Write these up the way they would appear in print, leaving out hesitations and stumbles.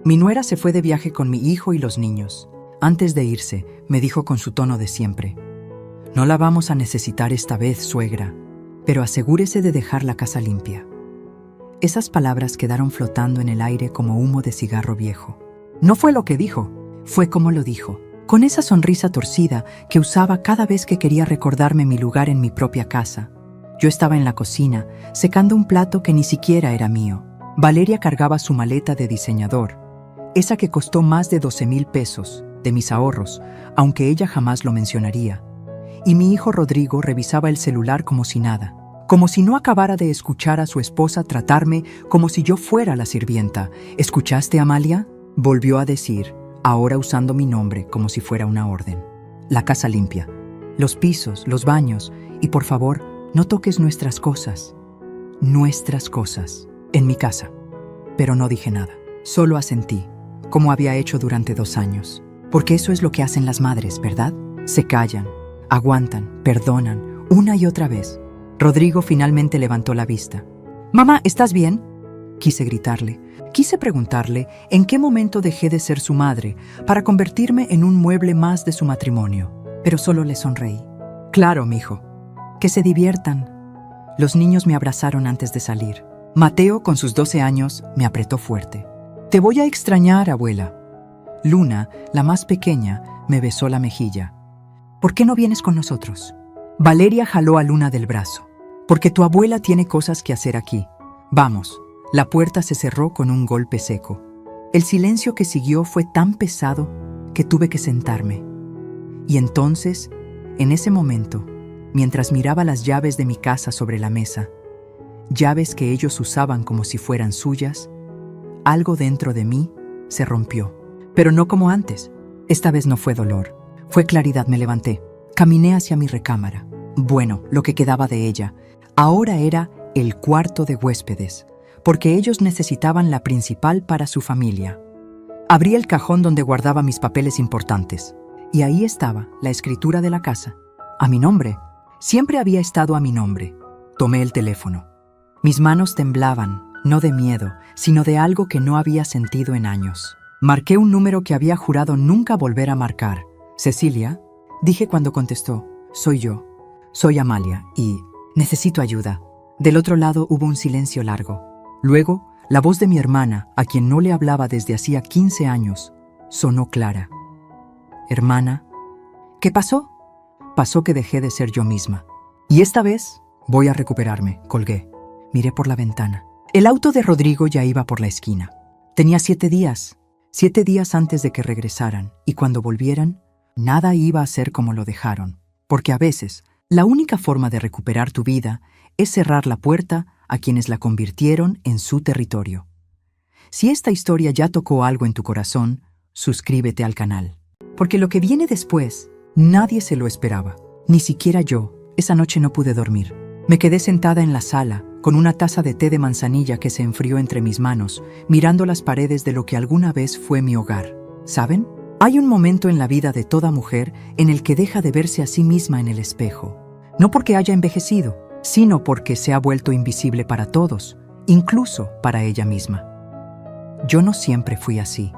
Mi nuera se fue de viaje con mi hijo y los niños. Antes de irse, me dijo con su tono de siempre: «No la vamos a necesitar esta vez, suegra, pero asegúrese de dejar la casa limpia». Esas palabras quedaron flotando en el aire como humo de cigarro viejo. No fue lo que dijo, fue como lo dijo, con esa sonrisa torcida que usaba cada vez que quería recordarme mi lugar en mi propia casa. Yo estaba en la cocina, secando un plato que ni siquiera era mío. Valeria cargaba su maleta de diseñador, esa que costó más de 12,000 pesos, de mis ahorros, aunque ella jamás lo mencionaría. Y mi hijo Rodrigo revisaba el celular como si nada, como si no acabara de escuchar a su esposa tratarme como si yo fuera la sirvienta. «¿Escuchaste, Amalia?», volvió a decir, ahora usando mi nombre como si fuera una orden. «La casa limpia, los pisos, los baños, y por favor, no toques nuestras cosas. Nuestras cosas, en mi casa». Pero no dije nada, solo asentí, como había hecho durante 2 años. Porque eso es lo que hacen las madres, ¿verdad? Se callan, aguantan, perdonan, una y otra vez. Rodrigo finalmente levantó la vista. «Mamá, ¿estás bien?». Quise gritarle. Quise preguntarle en qué momento dejé de ser su madre para convertirme en un mueble más de su matrimonio. Pero solo le sonreí. «Claro, mijo. Que se diviertan». Los niños me abrazaron antes de salir. Mateo, con sus 12 años, me apretó fuerte. «Te voy a extrañar, abuela». Luna, la más pequeña, me besó la mejilla. «¿Por qué no vienes con nosotros?». Valeria jaló a Luna del brazo. «Porque tu abuela tiene cosas que hacer aquí. Vamos». La puerta se cerró con un golpe seco. El silencio que siguió fue tan pesado que tuve que sentarme. Y entonces, en ese momento, mientras miraba las llaves de mi casa sobre la mesa, llaves que ellos usaban como si fueran suyas, algo dentro de mí se rompió. Pero no como antes. Esta vez no fue dolor, fue claridad. Me levanté, caminé hacia mi recámara. Bueno, lo que quedaba de ella. Ahora era el cuarto de huéspedes, porque ellos necesitaban la principal para su familia. Abrí el cajón donde guardaba mis papeles importantes, y ahí estaba la escritura de la casa, a mi nombre. Siempre había estado a mi nombre. Tomé el teléfono. Mis manos temblaban, no de miedo, sino de algo que no había sentido en años. Marqué un número que había jurado nunca volver a marcar. «Cecilia», dije cuando contestó. «Soy yo. Soy Amalia y necesito ayuda». Del otro lado hubo un silencio largo. Luego, la voz de mi hermana, a quien no le hablaba desde hacía 15 años, sonó clara. «Hermana». «¿Qué pasó?». «Pasó que dejé de ser yo misma. Y esta vez voy a recuperarme», colgué. Miré por la ventana. El auto de Rodrigo ya iba por la esquina. Tenía 7 días. 7 días antes de que regresaran, y cuando volvieran, nada iba a ser como lo dejaron. Porque a veces, la única forma de recuperar tu vida es cerrar la puerta a quienes la convirtieron en su territorio. Si esta historia ya tocó algo en tu corazón, suscríbete al canal. Porque lo que viene después, nadie se lo esperaba. Ni siquiera yo. Esa noche no pude dormir. Me quedé sentada en la sala, con una taza de té de manzanilla que se enfrió entre mis manos, mirando las paredes de lo que alguna vez fue mi hogar. ¿Saben? Hay un momento en la vida de toda mujer en el que deja de verse a sí misma en el espejo. No porque haya envejecido, sino porque se ha vuelto invisible para todos, incluso para ella misma. Yo no siempre fui así.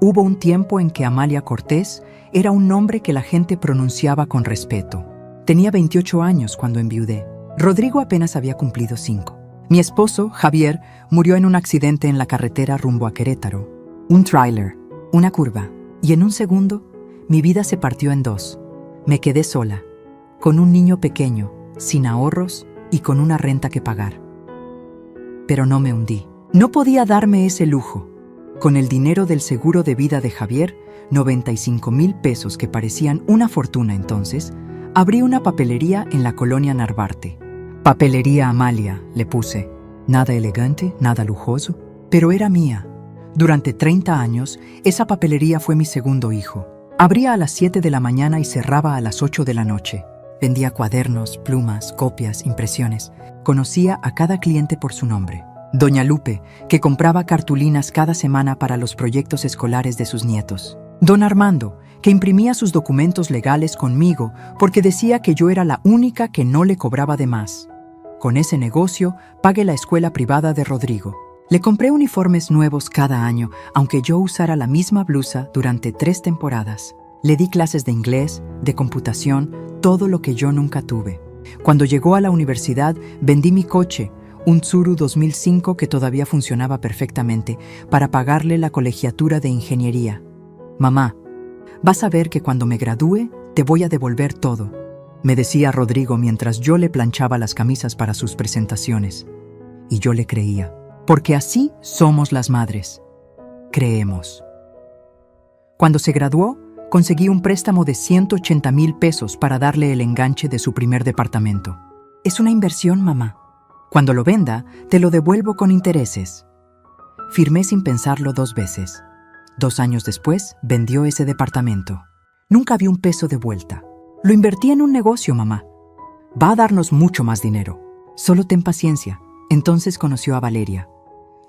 Hubo un tiempo en que Amalia Cortés era un nombre que la gente pronunciaba con respeto. Tenía 28 años cuando enviudé. Rodrigo apenas había cumplido 5. Mi esposo, Javier, murió en un accidente en la carretera rumbo a Querétaro. Un tráiler, una curva, y en un segundo, mi vida se partió en 2. Me quedé sola, con un niño pequeño, sin ahorros y con una renta que pagar. Pero no me hundí. No podía darme ese lujo. Con el dinero del seguro de vida de Javier, 95,000 pesos que parecían una fortuna entonces, abrí una papelería en la colonia Narvarte. Papelería Amalia, le puse. Nada elegante, nada lujoso, pero era mía. Durante 30 años, esa papelería fue mi segundo hijo. Abría a las 7 de la mañana y cerraba a las 8 de la noche. Vendía cuadernos, plumas, copias, impresiones. Conocía a cada cliente por su nombre. Doña Lupe, que compraba cartulinas cada semana para los proyectos escolares de sus nietos. Don Armando, que imprimía sus documentos legales conmigo porque decía que yo era la única que no le cobraba de más. Con ese negocio pagué la escuela privada de Rodrigo. Le compré uniformes nuevos cada año, aunque yo usara la misma blusa durante 3 temporadas. Le di clases de inglés, de computación, todo lo que yo nunca tuve. Cuando llegó a la universidad, vendí mi coche, un Tsuru 2005 que todavía funcionaba perfectamente, para pagarle la colegiatura de ingeniería. Mamá, vas a ver que cuando me gradúe, te voy a devolver todo, me decía Rodrigo mientras yo le planchaba las camisas para sus presentaciones. Y yo le creía, porque así somos las madres. Creemos. Cuando se graduó, conseguí un préstamo de 180,000 pesos para darle el enganche de su primer departamento. Es una inversión, mamá. Cuando lo venda, te lo devuelvo con intereses. Firmé sin pensarlo 2 veces. 2 años después, vendió ese departamento. Nunca vi un peso de vuelta. Lo invertí en un negocio, mamá. Va a darnos mucho más dinero. Solo ten paciencia. Entonces conoció a Valeria.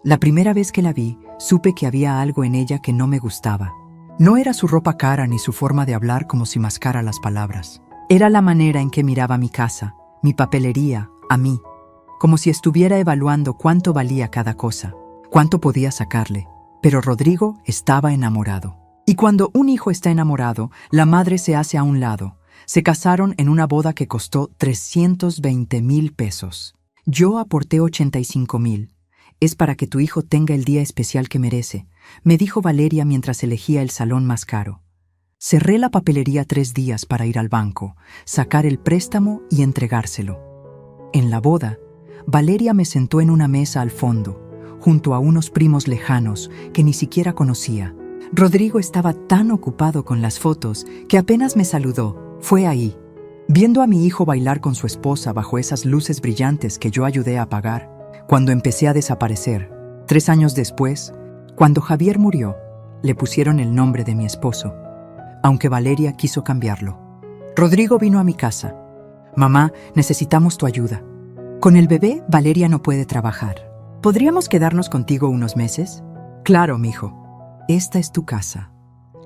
La primera vez que la vi, supe que había algo en ella que no me gustaba. No era su ropa cara ni su forma de hablar como si mascara las palabras. Era la manera en que miraba mi casa, mi papelería, a mí, como si estuviera evaluando cuánto valía cada cosa, cuánto podía sacarle. Pero Rodrigo estaba enamorado. Y cuando un hijo está enamorado, la madre se hace a un lado. Se casaron en una boda que costó 320,000 pesos. Yo aporté 85,000. Es para que tu hijo tenga el día especial que merece, me dijo Valeria mientras elegía el salón más caro. Cerré la papelería 3 días para ir al banco, sacar el préstamo y entregárselo. En la boda, Valeria me sentó en una mesa al fondo, junto a unos primos lejanos que ni siquiera conocía. Rodrigo estaba tan ocupado con las fotos que apenas me saludó. Fue ahí, viendo a mi hijo bailar con su esposa bajo esas luces brillantes que yo ayudé a apagar, cuando empecé a desaparecer. 3 años después, cuando Javier murió, le pusieron el nombre de mi esposo, aunque Valeria quiso cambiarlo. Rodrigo vino a mi casa. Mamá, necesitamos tu ayuda. Con el bebé, Valeria no puede trabajar. ¿Podríamos quedarnos contigo unos meses? Claro, mijo. Esta es tu casa.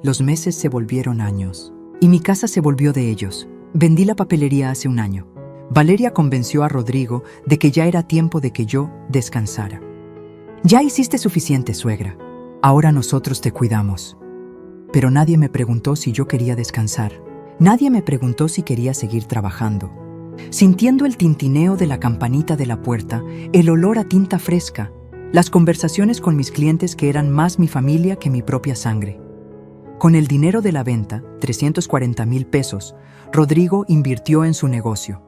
Los meses se volvieron años, y mi casa se volvió de ellos. Vendí la papelería hace 1 año. Valeria convenció a Rodrigo de que ya era tiempo de que yo descansara. Ya hiciste suficiente, suegra. Ahora nosotros te cuidamos. Pero nadie me preguntó si yo quería descansar. Nadie me preguntó si quería seguir trabajando. Sintiendo el tintineo de la campanita de la puerta, el olor a tinta fresca, las conversaciones con mis clientes que eran más mi familia que mi propia sangre. Con el dinero de la venta, 340,000 pesos, Rodrigo invirtió en su negocio.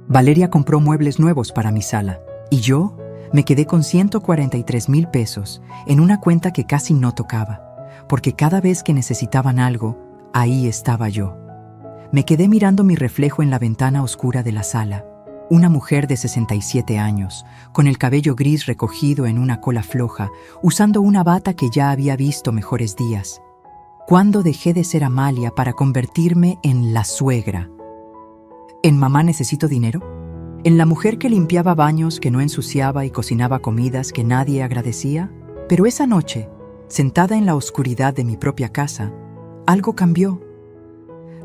Valeria compró muebles nuevos para mi sala, y yo me quedé con 143,000 pesos en una cuenta que casi no tocaba, porque cada vez que necesitaban algo, ahí estaba yo. Me quedé mirando mi reflejo en la ventana oscura de la sala, una mujer de 67 años, con el cabello gris recogido en una cola floja, usando una bata que ya había visto mejores días. ¿Cuándo dejé de ser Amalia para convertirme en la suegra? ¿En mamá necesito dinero? ¿En la mujer que limpiaba baños, que no ensuciaba y cocinaba comidas que nadie agradecía? Pero esa noche, sentada en la oscuridad de mi propia casa, algo cambió.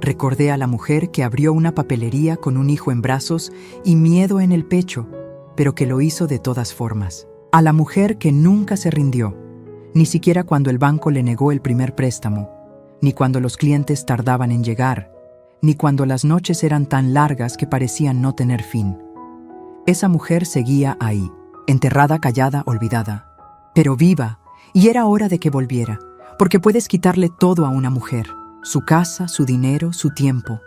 Recordé a la mujer que abrió una papelería con un hijo en brazos y miedo en el pecho, pero que lo hizo de todas formas. A la mujer que nunca se rindió, ni siquiera cuando el banco le negó el primer préstamo, ni cuando los clientes tardaban en llegar, ni cuando las noches eran tan largas que parecían no tener fin. Esa mujer seguía ahí, enterrada, callada, olvidada, pero viva, y era hora de que volviera, porque puedes quitarle todo a una mujer, su casa, su dinero, su tiempo.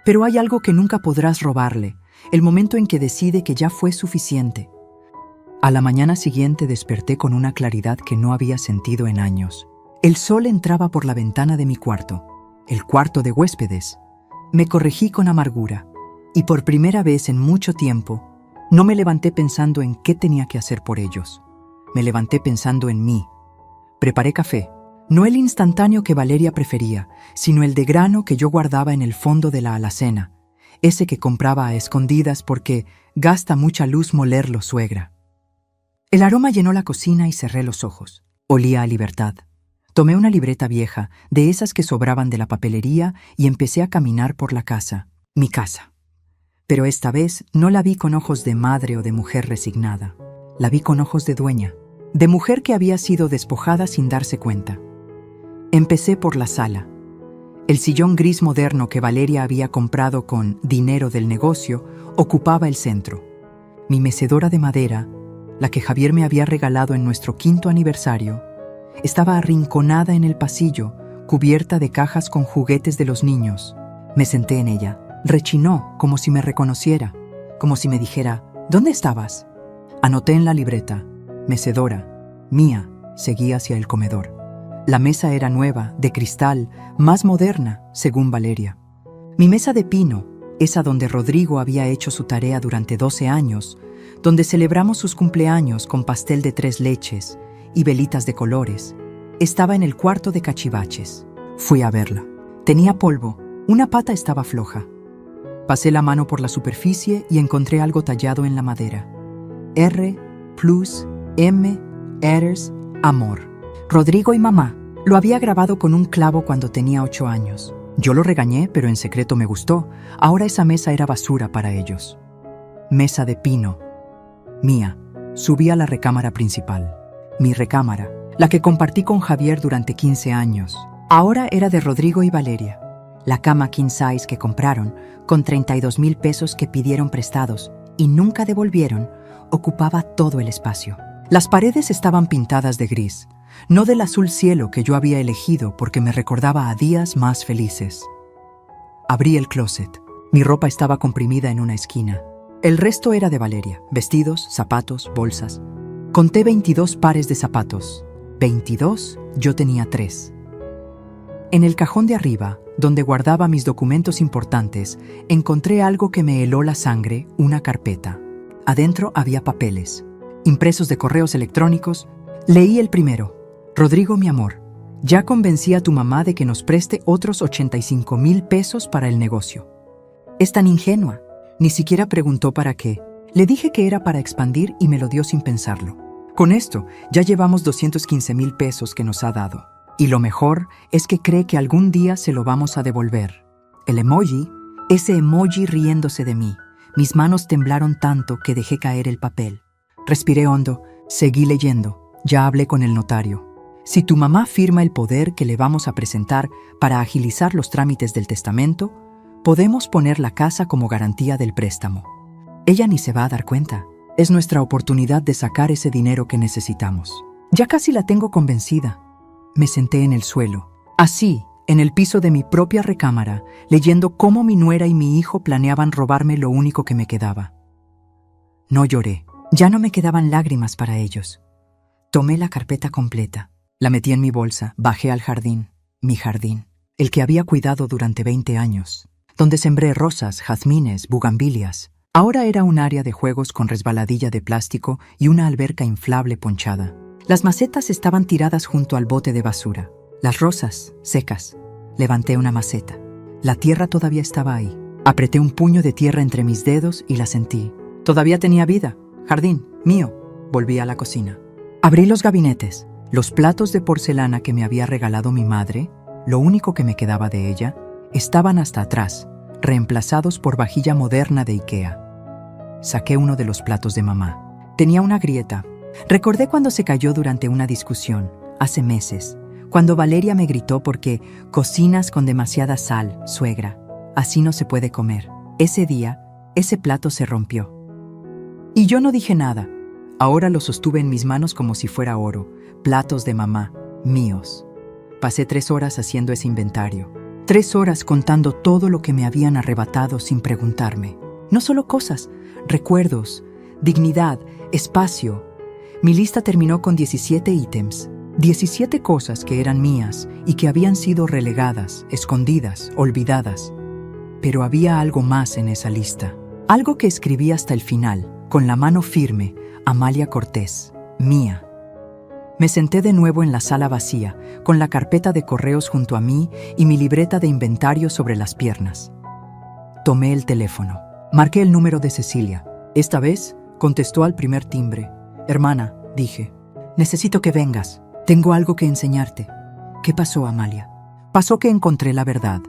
Pero hay algo que nunca podrás robarle, el momento en que decide que ya fue suficiente. A la mañana siguiente desperté con una claridad que no había sentido en años. El sol entraba por la ventana de mi cuarto, el cuarto de huéspedes. Me corregí con amargura, y por primera vez en mucho tiempo, no me levanté pensando en qué tenía que hacer por ellos. Me levanté pensando en mí. Preparé café, no el instantáneo que Valeria prefería, sino el de grano que yo guardaba en el fondo de la alacena, ese que compraba a escondidas porque gasta mucha luz molerlo, suegra. El aroma llenó la cocina y cerré los ojos. Olía a libertad. Tomé una libreta vieja, de esas que sobraban de la papelería, y empecé a caminar por la casa, mi casa. Pero esta vez no la vi con ojos de madre o de mujer resignada. La vi con ojos de dueña. de mujer que había sido despojada sin darse cuenta. Empecé por la sala. El sillón gris moderno que Valeria había comprado con dinero del negocio ocupaba el centro. Mi mecedora de madera, la que Javier me había regalado en nuestro 5º aniversario, estaba arrinconada en el pasillo, cubierta de cajas con juguetes de los niños. Me senté en ella. Rechinó como si me reconociera, como si me dijera, ¿dónde estabas? Anoté en la libreta, mecedora, mía, seguí hacia el comedor. La mesa era nueva, de cristal, más moderna, según Valeria. Mi mesa de pino, esa donde Rodrigo había hecho su tarea durante 12 años, donde celebramos sus cumpleaños con pastel de 3 leches y velitas de colores, estaba en el cuarto de cachivaches. Fui a verla. Tenía polvo, una pata estaba floja. Pasé la mano por la superficie y encontré algo tallado en la madera. R, plus, M, Eres, amor. Rodrigo y mamá. Lo había grabado con un clavo cuando tenía 8 años. Yo lo regañé, pero en secreto me gustó. Ahora esa mesa era basura para ellos. Mesa de pino. Mía. Subí a la recámara principal. Mi recámara, la que compartí con Javier durante 15 años. Ahora era de Rodrigo y Valeria. La cama king size que compraron, con 32,000 pesos que pidieron prestados y nunca devolvieron, ocupaba todo el espacio. Las paredes estaban pintadas de gris, no del azul cielo que yo había elegido porque me recordaba a días más felices. Abrí el closet. Mi ropa estaba comprimida en una esquina. El resto era de Valeria, vestidos, zapatos, bolsas. Conté 22 pares de zapatos. 22, yo tenía 3. En el cajón de arriba, donde guardaba mis documentos importantes, encontré algo que me heló la sangre, una carpeta. Adentro había papeles, impresos de correos electrónicos. Leí el primero. Rodrigo, mi amor, ya convencí a tu mamá de que nos preste otros 85,000 pesos para el negocio. Es tan ingenua, ni siquiera preguntó para qué. Le dije que era para expandir y me lo dio sin pensarlo. Con esto, ya llevamos 215,000 pesos que nos ha dado. Y lo mejor es que cree que algún día se lo vamos a devolver. El emoji, ese emoji riéndose de mí. Mis manos temblaron tanto que dejé caer el papel. Respiré hondo, seguí leyendo. Ya hablé con el notario. Si tu mamá firma el poder que le vamos a presentar para agilizar los trámites del testamento, podemos poner la casa como garantía del préstamo. Ella ni se va a dar cuenta. Es nuestra oportunidad de sacar ese dinero que necesitamos. Ya casi la tengo convencida. Me senté en el suelo, así, en el piso de mi propia recámara, leyendo cómo mi nuera y mi hijo planeaban robarme lo único que me quedaba. No lloré. Ya no me quedaban lágrimas para ellos. Tomé la carpeta completa, la metí en mi bolsa, bajé al jardín, mi jardín, el que había cuidado durante 20 años, donde sembré rosas, jazmines, bugambilias. Ahora era un área de juegos con resbaladilla de plástico y una alberca inflable ponchada. Las macetas estaban tiradas junto al bote de basura. Las rosas, secas. Levanté una maceta. La tierra todavía estaba ahí. Apreté un puño de tierra entre mis dedos y la sentí. Todavía tenía vida. Jardín, mío. Volví a la cocina. Abrí los gabinetes. Los platos de porcelana que me había regalado mi madre, lo único que me quedaba de ella, estaban hasta atrás, reemplazados por vajilla moderna de IKEA. Saqué uno de los platos de mamá. Tenía una grieta. Recordé cuando se cayó durante una discusión, hace meses, cuando Valeria me gritó porque cocinas con demasiada sal, suegra. Así no se puede comer. Ese día, ese plato se rompió. Y yo no dije nada. Ahora lo sostuve en mis manos como si fuera oro. Platos de mamá, míos. Pasé 3 horas haciendo ese inventario. 3 horas contando todo lo que me habían arrebatado sin preguntarme. No solo cosas, recuerdos, dignidad, espacio. Mi lista terminó con 17 ítems, 17 cosas que eran mías y que habían sido relegadas, escondidas, olvidadas. Pero había algo más en esa lista, algo que escribí hasta el final, con la mano firme, Amalia Cortés, mía. Me senté de nuevo en la sala vacía, con la carpeta de correos junto a mí y mi libreta de inventario sobre las piernas. Tomé el teléfono, marqué el número de Cecilia. Esta vez contestó al primer timbre. Hermana, dije, necesito que vengas. Tengo algo que enseñarte. ¿Qué pasó, Amalia? Pasó que encontré la verdad.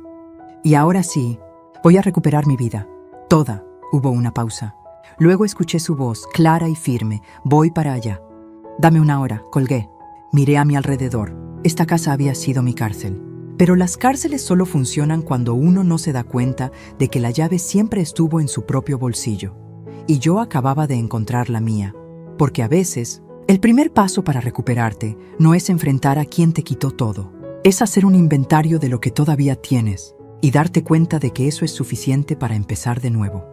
Y ahora sí, voy a recuperar mi vida. Toda. Hubo una pausa. Luego escuché su voz, clara y firme. Voy para allá. Dame una hora, colgué. Miré a mi alrededor. Esta casa había sido mi cárcel. Pero las cárceles solo funcionan cuando uno no se da cuenta de que la llave siempre estuvo en su propio bolsillo. Y yo acababa de encontrar la mía. Porque a veces, el primer paso para recuperarte no es enfrentar a quien te quitó todo. Es hacer un inventario de lo que todavía tienes y darte cuenta de que eso es suficiente para empezar de nuevo.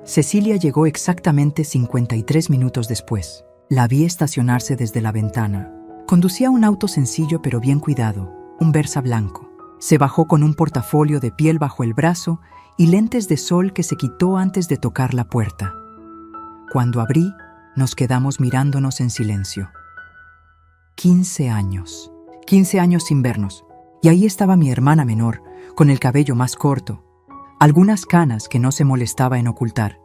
Cecilia llegó exactamente 53 minutos después. La vi estacionarse desde la ventana. Conducía un auto sencillo pero bien cuidado, un Versa blanco. Se bajó con un portafolio de piel bajo el brazo y lentes de sol que se quitó antes de tocar la puerta. Cuando abrí, nos quedamos mirándonos en silencio. 15 años. 15 años sin vernos. Y ahí estaba mi hermana menor, con el cabello más corto, algunas canas que no se molestaba en ocultar,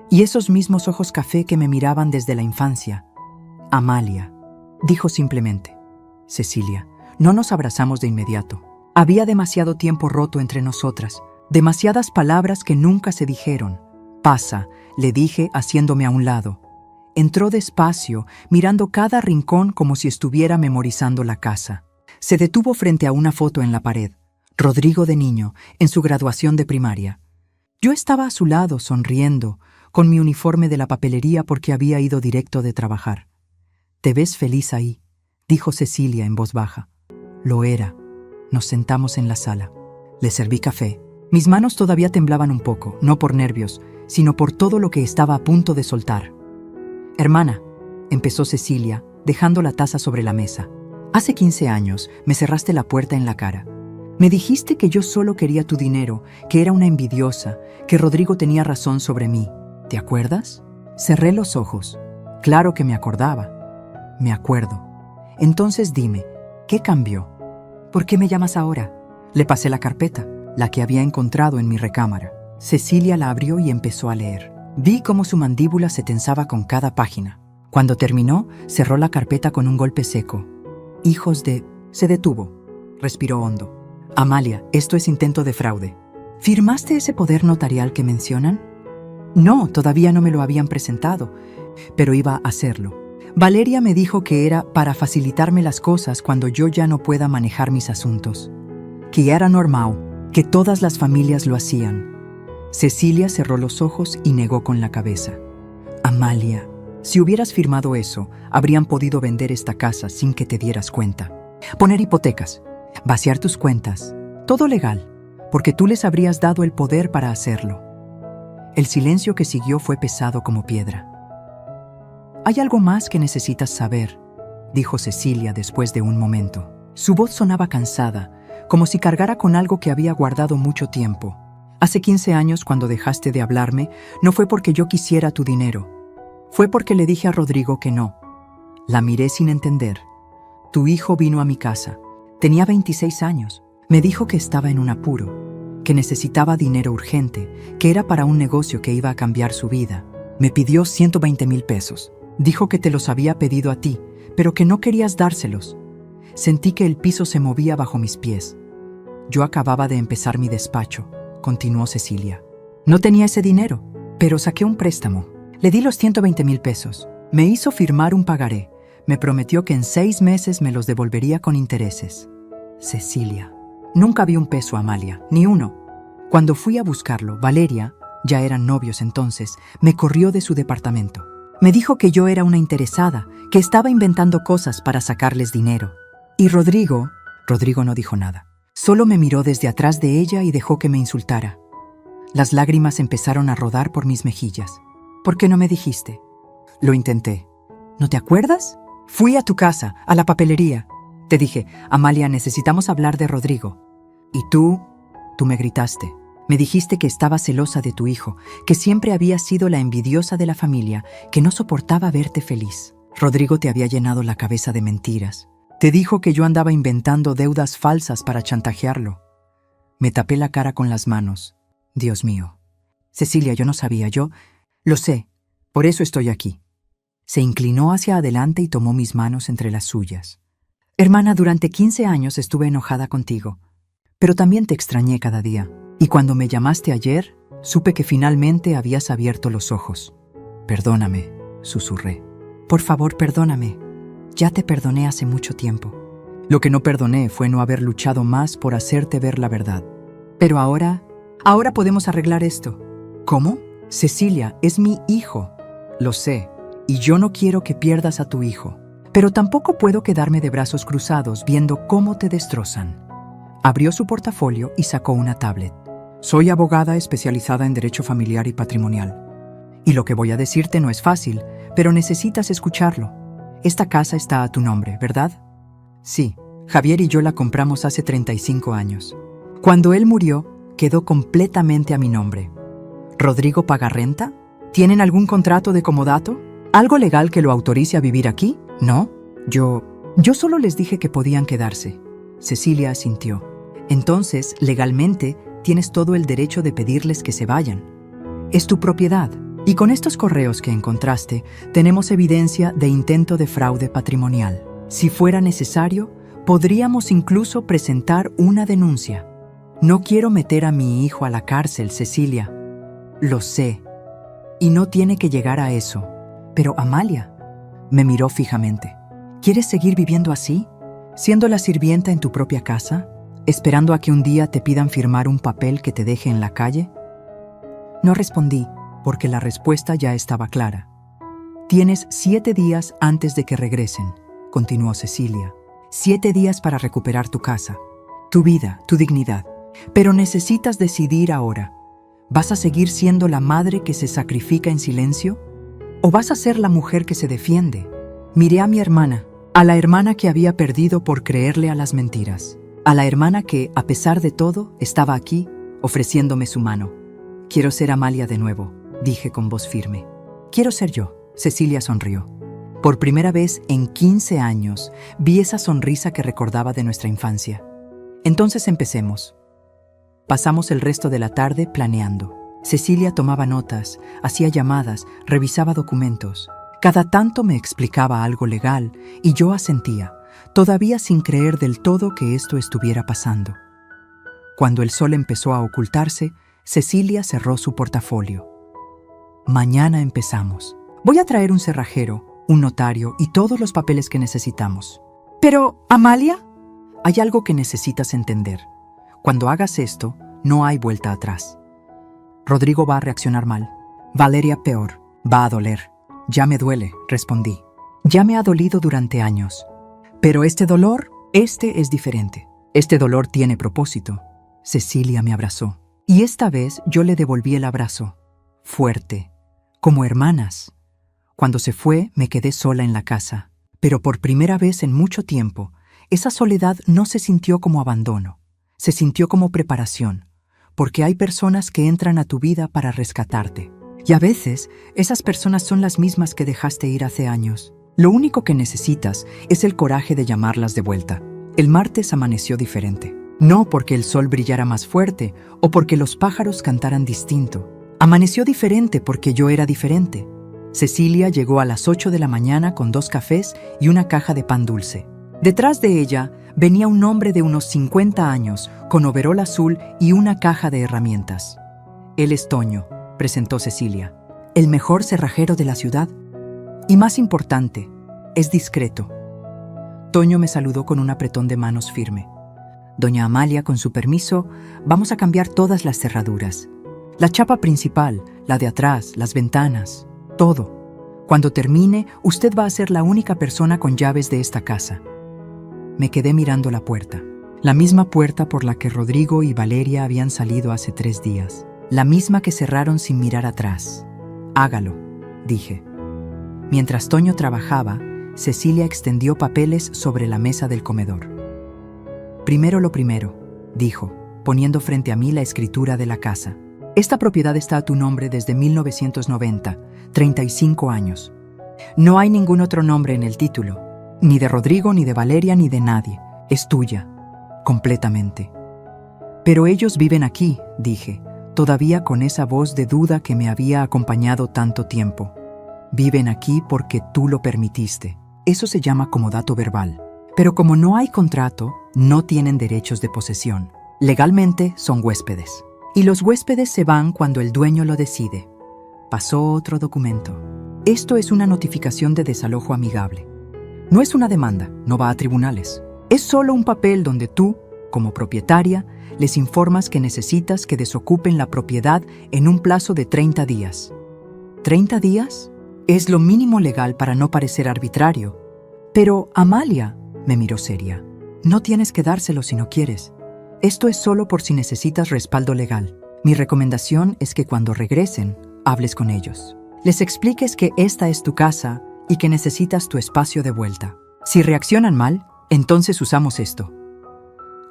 y esos mismos ojos café que me miraban desde la infancia. Amalia, dijo simplemente. Cecilia, no nos abrazamos de inmediato. Había demasiado tiempo roto entre nosotras, demasiadas palabras que nunca se dijeron. Pasa, le dije haciéndome a un lado. Entró despacio, mirando cada rincón como si estuviera memorizando la casa. Se detuvo frente a una foto en la pared. Rodrigo de niño, en su graduación de primaria. Yo estaba a su lado, sonriendo, con mi uniforme de la papelería porque había ido directo de trabajar. «Te ves feliz ahí», dijo Cecilia en voz baja. Lo era. Nos sentamos en la sala. Le serví café. Mis manos todavía temblaban un poco, no por nervios, sino por todo lo que estaba a punto de soltar. «Hermana», empezó Cecilia, dejando la taza sobre la mesa. «Hace 15 años me cerraste la puerta en la cara. Me dijiste que yo solo quería tu dinero, que era una envidiosa, que Rodrigo tenía razón sobre mí. ¿Te acuerdas?» Cerré los ojos. Claro que me acordaba. Me acuerdo. Entonces dime, ¿qué cambió? ¿Por qué me llamas ahora? Le pasé la carpeta, la que había encontrado en mi recámara. Cecilia la abrió y empezó a leer. Vi cómo su mandíbula se tensaba con cada página. Cuando terminó, cerró la carpeta con un golpe seco. «Hijos de...» Se detuvo. Respiró hondo. «Amalia, esto es intento de fraude. ¿Firmaste ese poder notarial que mencionan?» «No, todavía no me lo habían presentado, pero iba a hacerlo. Valeria me dijo que era para facilitarme las cosas cuando yo ya no pueda manejar mis asuntos. Que ya era normal, que todas las familias lo hacían». Cecilia cerró los ojos y negó con la cabeza. «Amalia, si hubieras firmado eso, habrían podido vender esta casa sin que te dieras cuenta. Poner hipotecas, vaciar tus cuentas, todo legal, porque tú les habrías dado el poder para hacerlo». El silencio que siguió fue pesado como piedra. «Hay algo más que necesitas saber», dijo Cecilia después de un momento. Su voz sonaba cansada, como si cargara con algo que había guardado mucho tiempo. «Hace 15 años, cuando dejaste de hablarme, no fue porque yo quisiera tu dinero. Fue porque le dije a Rodrigo que no». La miré sin entender. «Tu hijo vino a mi casa. Tenía 26 años. Me dijo que estaba en un apuro, que necesitaba dinero urgente, que era para un negocio que iba a cambiar su vida. Me pidió 120,000 pesos. Dijo que te los había pedido a ti, pero que no querías dárselos. Sentí que el piso se movía bajo mis pies. Yo acababa de empezar mi despacho», continuó Cecilia. «No tenía ese dinero, pero saqué un préstamo. Le di los 120,000 pesos. Me hizo firmar un pagaré. Me prometió que en 6 meses me los devolvería con intereses». Cecilia. «Nunca vi un peso, Amalia, ni uno. Cuando fui a buscarlo, Valeria, ya eran novios entonces, me corrió de su departamento. Me dijo que yo era una interesada, que estaba inventando cosas para sacarles dinero. Y Rodrigo no dijo nada. Solo me miró desde atrás de ella y dejó que me insultara. Las lágrimas empezaron a rodar por mis mejillas. «¿Por qué no me dijiste?» «Lo intenté». «¿No te acuerdas? Fui a tu casa, a la papelería. Te dije, Amalia, necesitamos hablar de Rodrigo. Y tú me gritaste. Me dijiste que estaba celosa de tu hijo, que siempre había sido la envidiosa de la familia, que no soportaba verte feliz. Rodrigo te había llenado la cabeza de mentiras. Te dijo que yo andaba inventando deudas falsas para chantajearlo». Me tapé la cara con las manos. «Dios mío. Cecilia, yo no sabía, yo... Lo sé, por eso estoy aquí». Se inclinó hacia adelante y tomó mis manos entre las suyas. «Hermana, durante 15 años estuve enojada contigo, pero también te extrañé cada día. Y cuando me llamaste ayer, supe que finalmente habías abierto los ojos». «Perdóname», susurré. «Por favor, perdóname». Ya te perdoné hace mucho tiempo. Lo que no perdoné fue no haber luchado más por hacerte ver la verdad. Pero ahora podemos arreglar esto. ¿Cómo? Cecilia, es mi hijo. Lo sé, y yo no quiero que pierdas a tu hijo. Pero tampoco puedo quedarme de brazos cruzados viendo cómo te destrozan. Abrió su portafolio y sacó una tablet. Soy abogada especializada en derecho familiar y patrimonial. Y lo que voy a decirte no es fácil, pero necesitas escucharlo. Esta casa está a tu nombre, ¿verdad? Sí, Javier y yo la compramos hace 35 años. Cuando él murió, quedó completamente a mi nombre. ¿Rodrigo paga renta? ¿Tienen algún contrato de comodato? ¿Algo legal que lo autorice a vivir aquí? ¿No? Yo solo les dije que podían quedarse. Cecilia asintió. Entonces, legalmente, tienes todo el derecho de pedirles que se vayan. Es tu propiedad. Y con estos correos que encontraste, tenemos evidencia de intento de fraude patrimonial. Si fuera necesario, podríamos incluso presentar una denuncia. No quiero meter a mi hijo a la cárcel, Cecilia. Lo sé. Y no tiene que llegar a eso. Pero Amalia me miró fijamente. ¿Quieres seguir viviendo así? ¿Siendo la sirvienta en tu propia casa? ¿Esperando a que un día te pidan firmar un papel que te deje en la calle? No respondí, porque la respuesta ya estaba clara. Tienes 7 días antes de que regresen, continuó Cecilia. 7 días para recuperar tu casa, tu vida, tu dignidad. Pero necesitas decidir ahora. ¿Vas a seguir siendo la madre que se sacrifica en silencio? ¿O vas a ser la mujer que se defiende? Miré a mi hermana, a la hermana que había perdido por creerle a las mentiras, a la hermana que, a pesar de todo, estaba aquí, ofreciéndome su mano. Quiero ser Amalia de nuevo, dije con voz firme. Quiero ser yo. Cecilia sonrió. Por primera vez en 15 años, vi esa sonrisa que recordaba de nuestra infancia. Entonces empecemos. Pasamos el resto de la tarde planeando. Cecilia tomaba notas, hacía llamadas, revisaba documentos. Cada tanto me explicaba algo legal y yo asentía, todavía sin creer del todo que esto estuviera pasando. Cuando el sol empezó a ocultarse, Cecilia cerró su portafolio. Mañana empezamos. Voy a traer un cerrajero, un notario y todos los papeles que necesitamos. Pero, Amalia, hay algo que necesitas entender. Cuando hagas esto, no hay vuelta atrás. Rodrigo va a reaccionar mal. Valeria peor. Va a doler. Ya me duele, respondí. Ya me ha dolido durante años. Pero este dolor, este es diferente. Este dolor tiene propósito. Cecilia me abrazó. Y esta vez yo le devolví el abrazo. Fuerte. Como hermanas. Cuando se fue, me quedé sola en la casa. Pero por primera vez en mucho tiempo, esa soledad no se sintió como abandono. Se sintió como preparación. Porque hay personas que entran a tu vida para rescatarte. Y a veces, esas personas son las mismas que dejaste ir hace años. Lo único que necesitas es el coraje de llamarlas de vuelta. El martes amaneció diferente. No porque el sol brillara más fuerte o porque los pájaros cantaran distinto. Amaneció diferente porque yo era diferente. Cecilia llegó a las 8 de la mañana con 2 cafés y una caja de pan dulce. Detrás de ella venía un hombre de unos 50 años, con overol azul y una caja de herramientas. Él es Toño, presentó Cecilia. El mejor cerrajero de la ciudad. Y más importante, es discreto. Toño me saludó con un apretón de manos firme. Doña Amalia, con su permiso, vamos a cambiar todas las cerraduras. La chapa principal, la de atrás, las ventanas, todo. Cuando termine, usted va a ser la única persona con llaves de esta casa. Me quedé mirando la puerta. La misma puerta por la que Rodrigo y Valeria habían salido hace 3 días. La misma que cerraron sin mirar atrás. Hágalo, dije. Mientras Toño trabajaba, Cecilia extendió papeles sobre la mesa del comedor. Primero lo primero, dijo, poniendo frente a mí la escritura de la casa. Esta propiedad está a tu nombre desde 1990, 35 años. No hay ningún otro nombre en el título, ni de Rodrigo, ni de Valeria, ni de nadie. Es tuya, completamente. Pero ellos viven aquí, dije, todavía con esa voz de duda que me había acompañado tanto tiempo. Viven aquí porque tú lo permitiste. Eso se llama comodato verbal. Pero como no hay contrato, no tienen derechos de posesión. Legalmente son huéspedes. Y los huéspedes se van cuando el dueño lo decide. Pasó otro documento. Esto es una notificación de desalojo amigable. No es una demanda, no va a tribunales. Es solo un papel donde tú, como propietaria, les informas que necesitas que desocupen la propiedad en un plazo de 30 días. ¿30 días? Es lo mínimo legal para no parecer arbitrario. Pero, Amalia, me miró seria, no tienes que dárselo si no quieres. Esto es solo por si necesitas respaldo legal. Mi recomendación es que cuando regresen, hables con ellos. Les expliques que esta es tu casa y que necesitas tu espacio de vuelta. Si reaccionan mal, entonces usamos esto.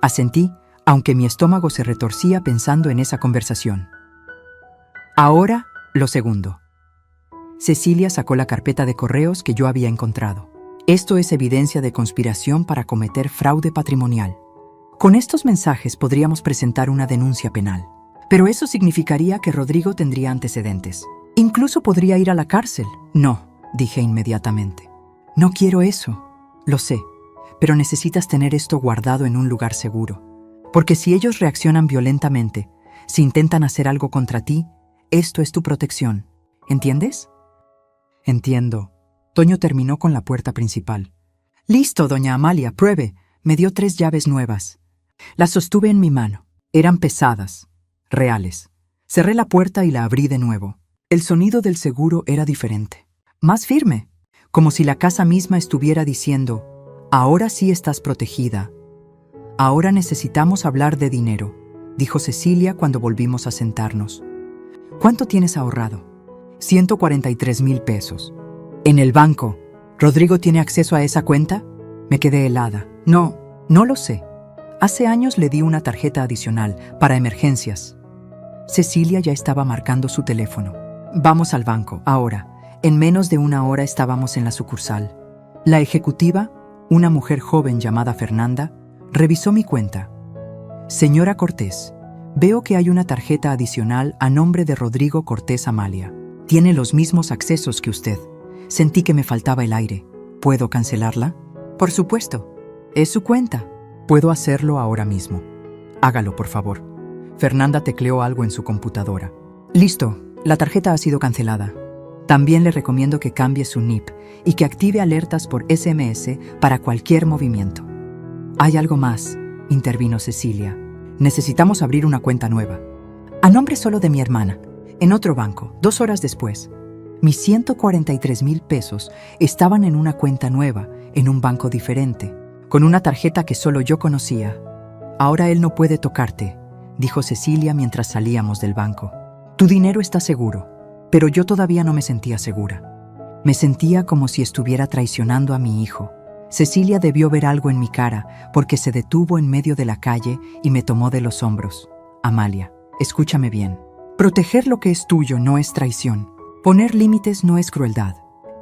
Asentí, aunque mi estómago se retorcía pensando en esa conversación. Ahora, lo segundo. Cecilia sacó la carpeta de correos que yo había encontrado. Esto es evidencia de conspiración para cometer fraude patrimonial. Con estos mensajes podríamos presentar una denuncia penal. Pero eso significaría que Rodrigo tendría antecedentes. Incluso podría ir a la cárcel. No, dije inmediatamente. No quiero eso. Lo sé, pero necesitas tener esto guardado en un lugar seguro. Porque si ellos reaccionan violentamente, si intentan hacer algo contra ti, esto es tu protección. ¿Entiendes? Entiendo. Toño terminó con la puerta principal. Listo, doña Amalia, pruebe. Me dio 3 llaves nuevas. Las sostuve en mi mano. Eran pesadas, reales. Cerré la puerta y la abrí de nuevo. El sonido del seguro era diferente. Más firme, como si la casa misma estuviera diciendo, ahora sí estás protegida. Ahora necesitamos hablar de dinero, dijo Cecilia cuando volvimos a sentarnos. ¿Cuánto tienes ahorrado? 143,000 pesos. En el banco. ¿Rodrigo tiene acceso a esa cuenta? Me quedé helada. No lo sé. Hace años le di una tarjeta adicional para emergencias. Cecilia ya estaba marcando su teléfono. Vamos al banco, ahora. En menos de 1 hora estábamos en la sucursal. La ejecutiva, una mujer joven llamada Fernanda, revisó mi cuenta. Señora Cortés, veo que hay una tarjeta adicional a nombre de Rodrigo Cortés Amalia. Tiene los mismos accesos que usted. Sentí que me faltaba el aire. ¿Puedo cancelarla? Por supuesto. Es su cuenta. Puedo hacerlo ahora mismo. Hágalo, por favor. Fernanda tecleó algo en su computadora. Listo, la tarjeta ha sido cancelada. También le recomiendo que cambie su NIP y que active alertas por SMS para cualquier movimiento. Hay algo más, intervino Cecilia. Necesitamos abrir una cuenta nueva. A nombre solo de mi hermana, en otro banco, 2 horas después. Mis 143,000 pesos estaban en una cuenta nueva, en un banco diferente, con una tarjeta que solo yo conocía. Ahora él no puede tocarte, dijo Cecilia mientras salíamos del banco. Tu dinero está seguro, pero yo todavía no me sentía segura. Me sentía como si estuviera traicionando a mi hijo. Cecilia debió ver algo en mi cara porque se detuvo en medio de la calle y me tomó de los hombros. Amalia, escúchame bien. Proteger lo que es tuyo no es traición. Poner límites no es crueldad.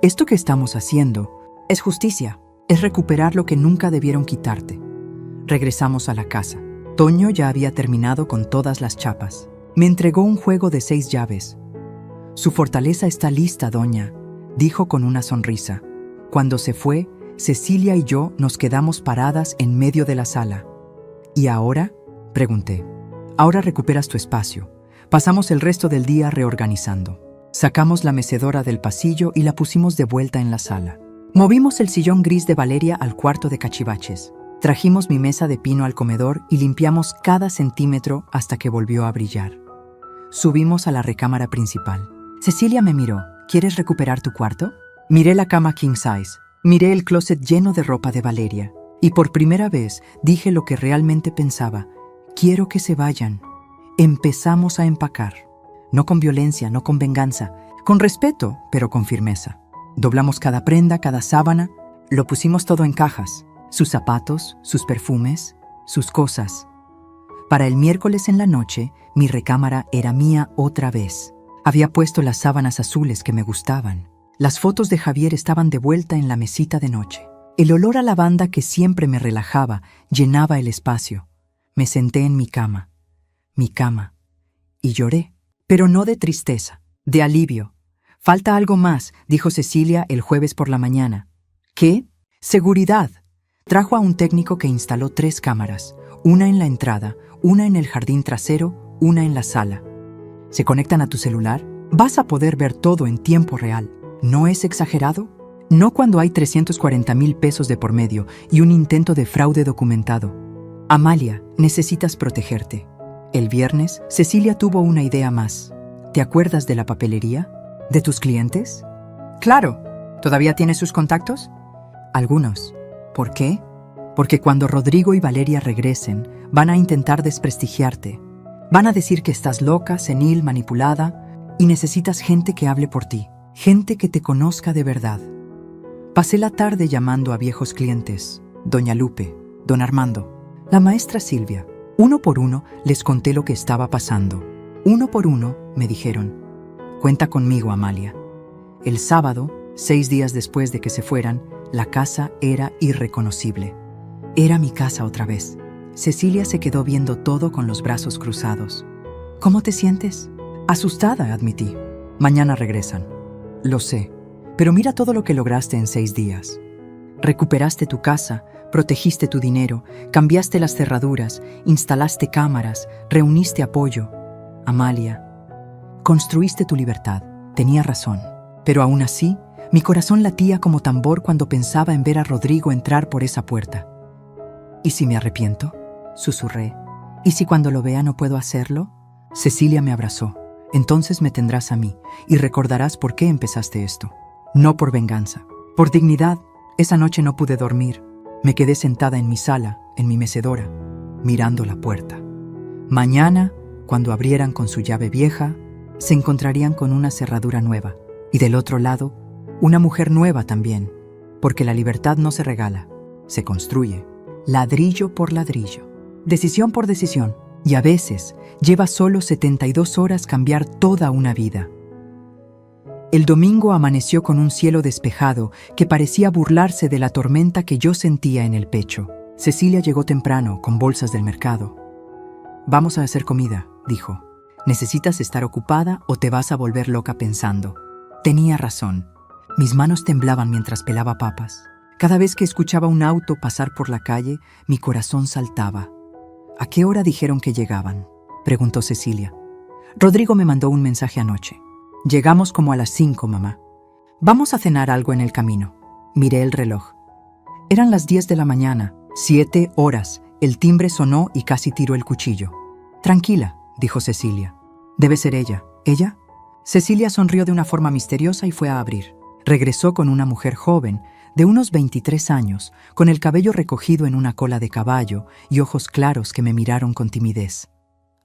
Esto que estamos haciendo es justicia. Es recuperar lo que nunca debieron quitarte. Regresamos a la casa. Toño ya había terminado con todas las chapas. Me entregó un juego de 6 llaves. Su fortaleza está lista, doña, dijo con una sonrisa. Cuando se fue, Cecilia y yo nos quedamos paradas en medio de la sala. ¿Y ahora? Pregunté. Ahora recuperas tu espacio. Pasamos el resto del día reorganizando. Sacamos la mecedora del pasillo y la pusimos de vuelta en la sala. Movimos el sillón gris de Valeria al cuarto de cachivaches. Trajimos mi mesa de pino al comedor y limpiamos cada centímetro hasta que volvió a brillar. Subimos a la recámara principal. Cecilia me miró. ¿Quieres recuperar tu cuarto? Miré la cama king size. Miré el closet lleno de ropa de Valeria. Y por primera vez dije lo que realmente pensaba. Quiero que se vayan. Empezamos a empacar. No con violencia, no con venganza. Con respeto, pero con firmeza. Doblamos cada prenda, cada sábana. Lo pusimos todo en cajas. Sus zapatos, sus perfumes, sus cosas. Para el miércoles en la noche, mi recámara era mía otra vez. Había puesto las sábanas azules que me gustaban. Las fotos de Javier estaban de vuelta en la mesita de noche. El olor a lavanda que siempre me relajaba llenaba el espacio. Me senté en mi cama, y lloré. Pero no de tristeza, de alivio. Falta algo más, dijo Cecilia el jueves por la mañana. ¿Qué? Seguridad. Trajo a un técnico que instaló 3 cámaras, una en la entrada, una en el jardín trasero, una en la sala. ¿Se conectan a tu celular? Vas a poder ver todo en tiempo real. ¿No es exagerado? No cuando hay 340,000 pesos de por medio y un intento de fraude documentado. Amalia, necesitas protegerte. El viernes, Cecilia tuvo una idea más. ¿Te acuerdas de la papelería? ¿De tus clientes? Claro. ¿Todavía tienes sus contactos? Algunos. ¿Por qué? Porque cuando Rodrigo y Valeria regresen, van a intentar desprestigiarte. Van a decir que estás loca, senil, manipulada y necesitas gente que hable por ti, gente que te conozca de verdad. Pasé la tarde llamando a viejos clientes, doña Lupe, don Armando, la maestra Silvia. Uno por uno les conté lo que estaba pasando. Uno por uno me dijeron, cuenta conmigo, Amalia. El sábado, 6 días después de que se fueran, la casa era irreconocible. Era mi casa otra vez. Cecilia se quedó viendo todo con los brazos cruzados. ¿Cómo te sientes? Asustada, admití. Mañana regresan. Lo sé, pero mira todo lo que lograste en 6 días. Recuperaste tu casa, protegiste tu dinero, cambiaste las cerraduras, instalaste cámaras, reuniste apoyo. Amalia, construiste tu libertad. Tenía razón. Pero aún así, mi corazón latía como tambor cuando pensaba en ver a Rodrigo entrar por esa puerta. ¿Y si me arrepiento?, susurré. ¿Y si cuando lo vea no puedo hacerlo? Cecilia me abrazó. Entonces me tendrás a mí y recordarás por qué empezaste esto. No por venganza, por dignidad. Esa noche no pude dormir. Me quedé sentada en mi sala, en mi mecedora, mirando la puerta. Mañana, cuando abrieran con su llave vieja, se encontrarían con una cerradura nueva. Y del otro lado, una mujer nueva también, porque la libertad no se regala, se construye, ladrillo por ladrillo, decisión por decisión, y a veces lleva solo 72 horas cambiar toda una vida. El domingo amaneció con un cielo despejado que parecía burlarse de la tormenta que yo sentía en el pecho. Cecilia llegó temprano, con bolsas del mercado. Vamos a hacer comida, dijo. Necesitas estar ocupada o te vas a volver loca pensando. Tenía razón. Mis manos temblaban mientras pelaba papas. Cada vez que escuchaba un auto pasar por la calle, mi corazón saltaba. ¿A qué hora dijeron que llegaban?, preguntó Cecilia. Rodrigo me mandó un mensaje anoche. Llegamos como a las 5, mamá. Vamos a cenar algo en el camino. Miré el reloj. Eran las 10 de la mañana, 7 horas. El timbre sonó y casi tiró el cuchillo. Tranquila, dijo Cecilia. Debe ser ella. ¿Ella? Cecilia sonrió de una forma misteriosa y fue a abrir. Regresó con una mujer joven, de unos 23 años, con el cabello recogido en una cola de caballo y ojos claros que me miraron con timidez.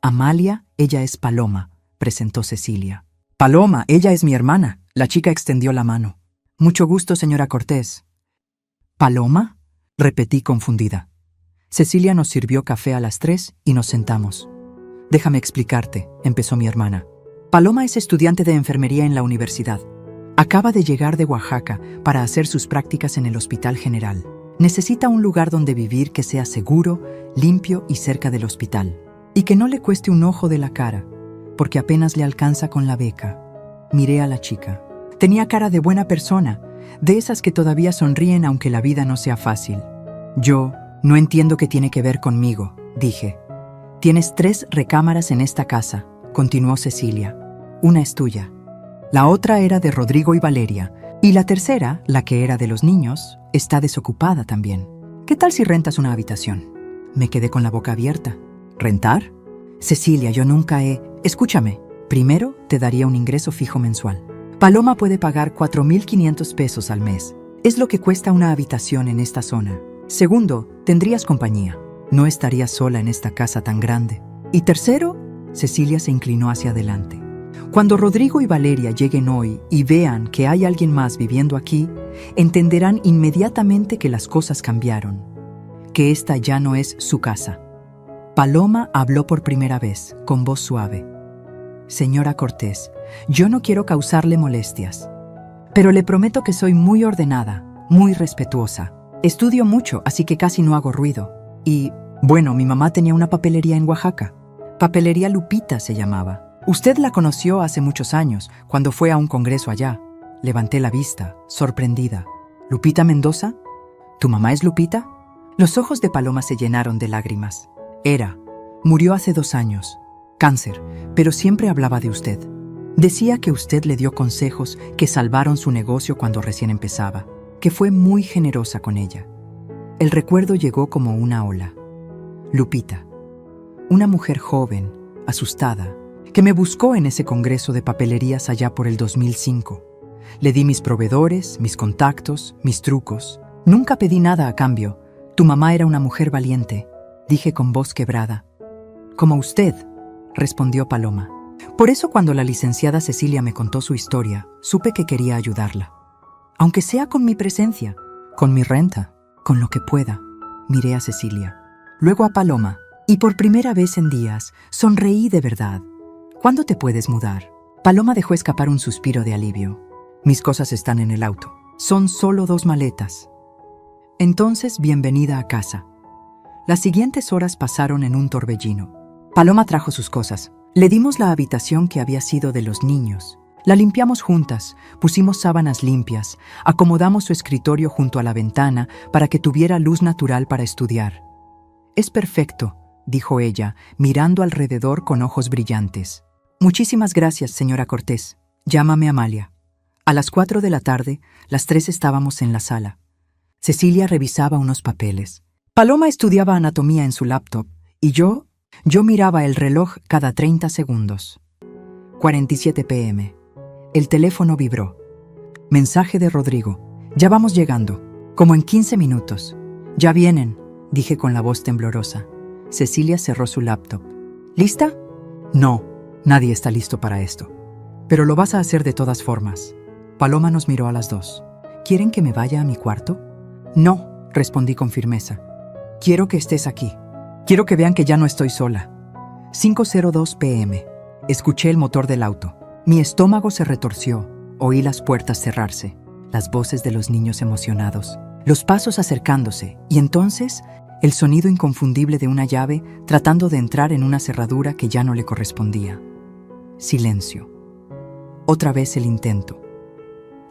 Amalia, ella es Paloma, presentó Cecilia. Paloma, ella es mi hermana. La chica extendió la mano. Mucho gusto, señora Cortés. ¿Paloma?, repetí confundida. Cecilia nos sirvió café a las 3 y nos sentamos. Déjame explicarte, empezó mi hermana. Paloma es estudiante de enfermería en la universidad. Acaba de llegar de Oaxaca para hacer sus prácticas en el Hospital General. Necesita un lugar donde vivir que sea seguro, limpio y cerca del hospital. Y que no le cueste un ojo de la cara, porque apenas le alcanza con la beca. Miré a la chica. Tenía cara de buena persona, de esas que todavía sonríen aunque la vida no sea fácil. Yo no entiendo qué tiene que ver conmigo, dije. Tienes 3 recámaras en esta casa, continuó Cecilia. Una es tuya. La otra era de Rodrigo y Valeria, y la tercera, la que era de los niños, está desocupada también. ¿Qué tal si rentas una habitación? Me quedé con la boca abierta. ¿Rentar? Cecilia, yo nunca he... Escúchame. Primero, te daría un ingreso fijo mensual. Paloma puede pagar 4,500 pesos al mes. Es lo que cuesta una habitación en esta zona. Segundo, tendrías compañía. No estarías sola en esta casa tan grande. Y tercero, Cecilia se inclinó hacia adelante. Cuando Rodrigo y Valeria lleguen hoy y vean que hay alguien más viviendo aquí, entenderán inmediatamente que las cosas cambiaron, que esta ya no es su casa. Paloma habló por primera vez, con voz suave. Señora Cortés, yo no quiero causarle molestias, pero le prometo que soy muy ordenada, muy respetuosa. Estudio mucho, así que casi no hago ruido. Y, bueno, mi mamá tenía una papelería en Oaxaca. Papelería Lupita se llamaba. Usted la conoció hace muchos años, cuando fue a un congreso allá. Levanté la vista, sorprendida. ¿Lupita Mendoza? ¿Tu mamá es Lupita? Los ojos de Paloma se llenaron de lágrimas. Murió hace 2 años. Cáncer, pero siempre hablaba de usted. Decía que usted le dio consejos que salvaron su negocio cuando recién empezaba, que fue muy generosa con ella. El recuerdo llegó como una ola. Lupita, una mujer joven, asustada, que me buscó en ese congreso de papelerías allá por el 2005. Le di mis proveedores, mis contactos, mis trucos. Nunca pedí nada a cambio. Tu mamá era una mujer valiente, dije con voz quebrada. Como usted, respondió Paloma. Por eso cuando la licenciada Cecilia me contó su historia, supe que quería ayudarla. Aunque sea con mi presencia, con mi renta, con lo que pueda. Miré a Cecilia, luego a Paloma, y por primera vez en días sonreí de verdad. ¿Cuándo te puedes mudar? Paloma dejó escapar un suspiro de alivio. Mis cosas están en el auto. Son solo 2 maletas. Entonces, bienvenida a casa. Las siguientes horas pasaron en un torbellino. Paloma trajo sus cosas. Le dimos la habitación que había sido de los niños. La limpiamos juntas, pusimos sábanas limpias, acomodamos su escritorio junto a la ventana para que tuviera luz natural para estudiar. Es perfecto, dijo ella, mirando alrededor con ojos brillantes. Muchísimas gracias, señora Cortés. Llámame Amalia. A las 4 de la tarde, las 3 estábamos en la sala. Cecilia revisaba unos papeles. Paloma estudiaba anatomía en su laptop y yo miraba el reloj cada 30 segundos. 47 p.m. El teléfono vibró. Mensaje de Rodrigo. Ya vamos llegando. Como en 15 minutos. Ya vienen, dije con la voz temblorosa. Cecilia cerró su laptop. ¿Lista? No, nadie está listo para esto. Pero lo vas a hacer de todas formas. Paloma nos miró a las 2. ¿Quieren que me vaya a mi cuarto? No, respondí con firmeza. Quiero que estés aquí. Quiero que vean que ya no estoy sola. 5:02 p.m. Escuché el motor del auto. Mi estómago se retorció. Oí las puertas cerrarse, las voces de los niños emocionados, los pasos acercándose, y entonces el sonido inconfundible de una llave tratando de entrar en una cerradura que ya no le correspondía. Silencio. Otra vez el intento.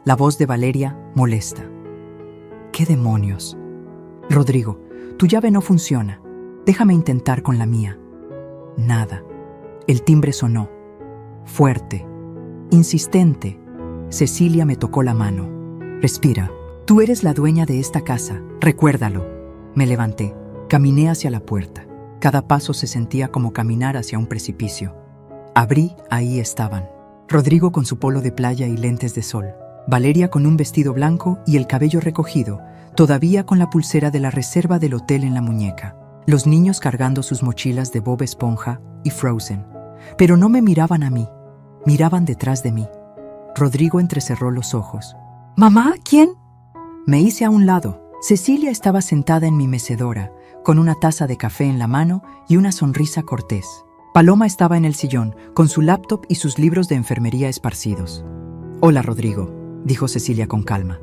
La voz de Valeria molesta. ¿Qué demonios? Rodrigo, tu llave no funciona. Déjame intentar con la mía. Nada. El timbre sonó. Fuerte. Insistente. Cecilia me tocó la mano. Respira. Tú eres la dueña de esta casa. Recuérdalo. Me levanté. Caminé hacia la puerta. Cada paso se sentía como caminar hacia un precipicio. Abrí, ahí estaban. Rodrigo con su polo de playa y lentes de sol. Valeria con un vestido blanco y el cabello recogido, todavía con la pulsera de la reserva del hotel en la muñeca. Los niños cargando sus mochilas de Bob Esponja y Frozen. Pero no me miraban a mí, miraban detrás de mí. Rodrigo entrecerró los ojos. «¿Mamá? ¿Quién?» Me hice a un lado. Cecilia estaba sentada en mi mecedora, con una taza de café en la mano y una sonrisa cortés. Paloma estaba en el sillón, con su laptop y sus libros de enfermería esparcidos. «Hola, Rodrigo», dijo Cecilia con calma.